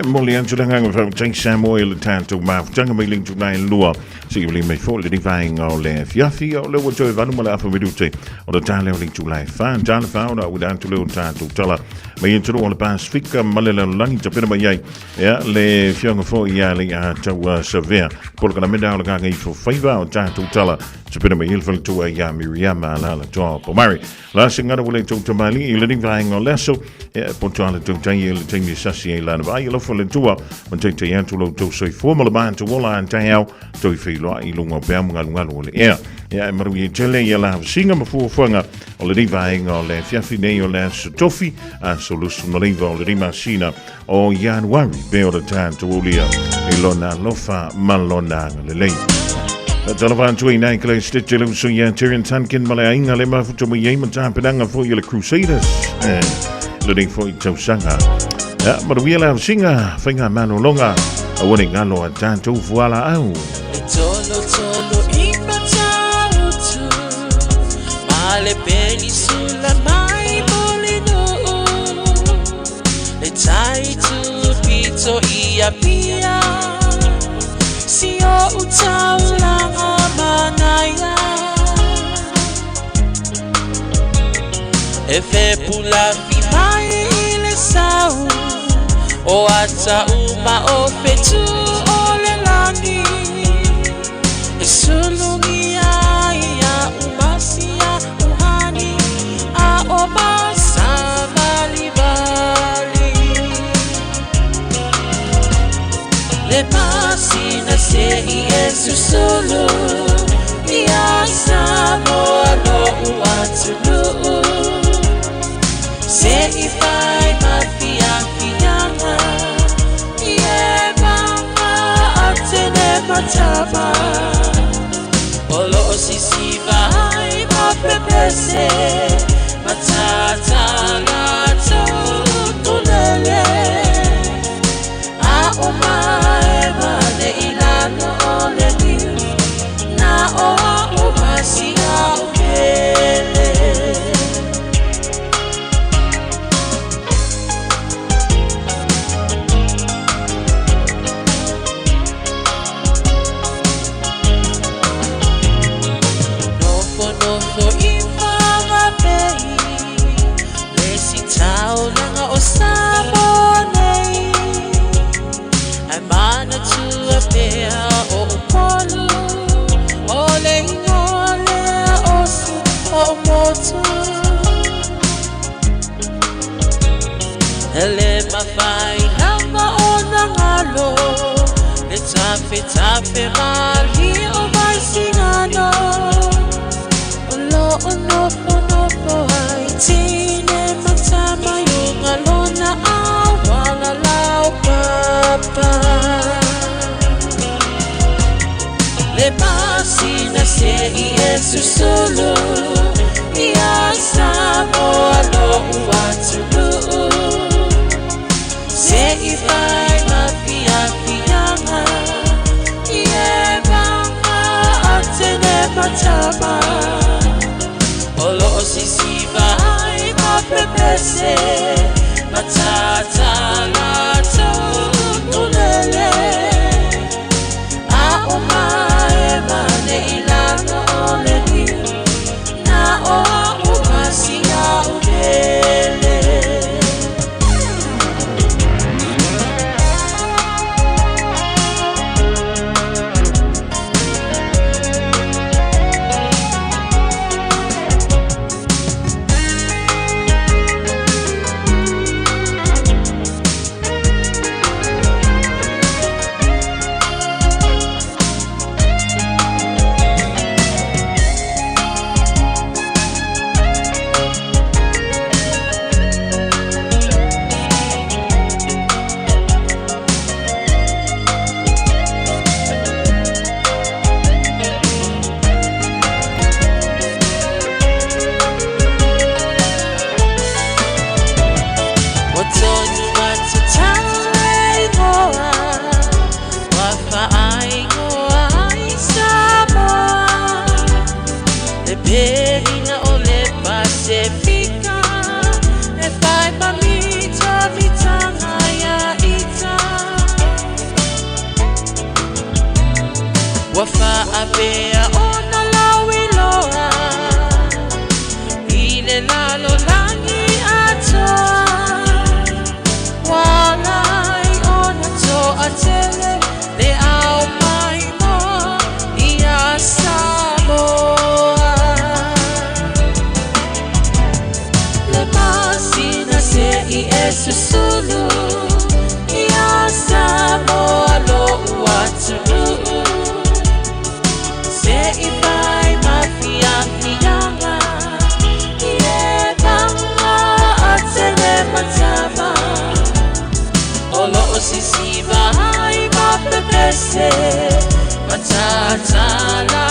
Molly Angela hang from Jake Samoa le tanto mouth janga me link to nine lua so you me for le divine o le fiafi o le woto vanu mala fa medute o le tale link to life fan dan found out with to le tanto tala me intro on the past fika malela langi te pena mai ya le fianga fo ya le a tawa severe por kana me down ga ngai for favor o tanto tala te pena mai ilfal to ya Miriam ala la top o mari la singara wole to mali le divine o leso pontale to tanye le tingi sasi la vai lo fo le tua man te yanto lo to so formal man to wala and tau to filo I lunga pe mga lunga lo le ya maru ye tele ya la singa ma fu fanga o le divai o le fiafi nei o le tofi a solution no levo le masina o January be o le tanto olia ilona lofa malona le le Talovan tui nai kle stitchelu so ya Tyrion Tankin malainga le ma futo mo yema tampedanga fo le Crusaders leading for to sanga but we allow singer finger mano longa a winning alo a tanto voila au tolo tolo impatau tu male peni sulla mai molino le tai tu pito ia pia si o utau la manaya e fe pula fi mai le sau o ata uma o fetu o le lani e sulungia ia umasia uhani a o masamali bali le masina se Yesu solo ia Samoa no uatulu se ifai mafia fianga ye mama atene matama olo sisi vai mapepese matata lato tulele a umae mane ilano ole ni na o umasia ukele Ele mafai hama ona ngalo le tafe mali o mai singano Olo ono ai tine matama yung alona awala lao papa le masina se Yesu solo ia Samoa no uatulu se ifai mafia fianga ye banga atene matama olo sisi vai mapepese matata lato tulele a umae mane ilano ole ni na o umasia ukele wafa apea ona lawi loa ile lalo langi atoa walai ona to atele le au mai mo ia Samoa le masina se I esusulu ia Samoa lo watu se I pai mafia fianga ie banga atele matama olo osisiva hai mapepese matata la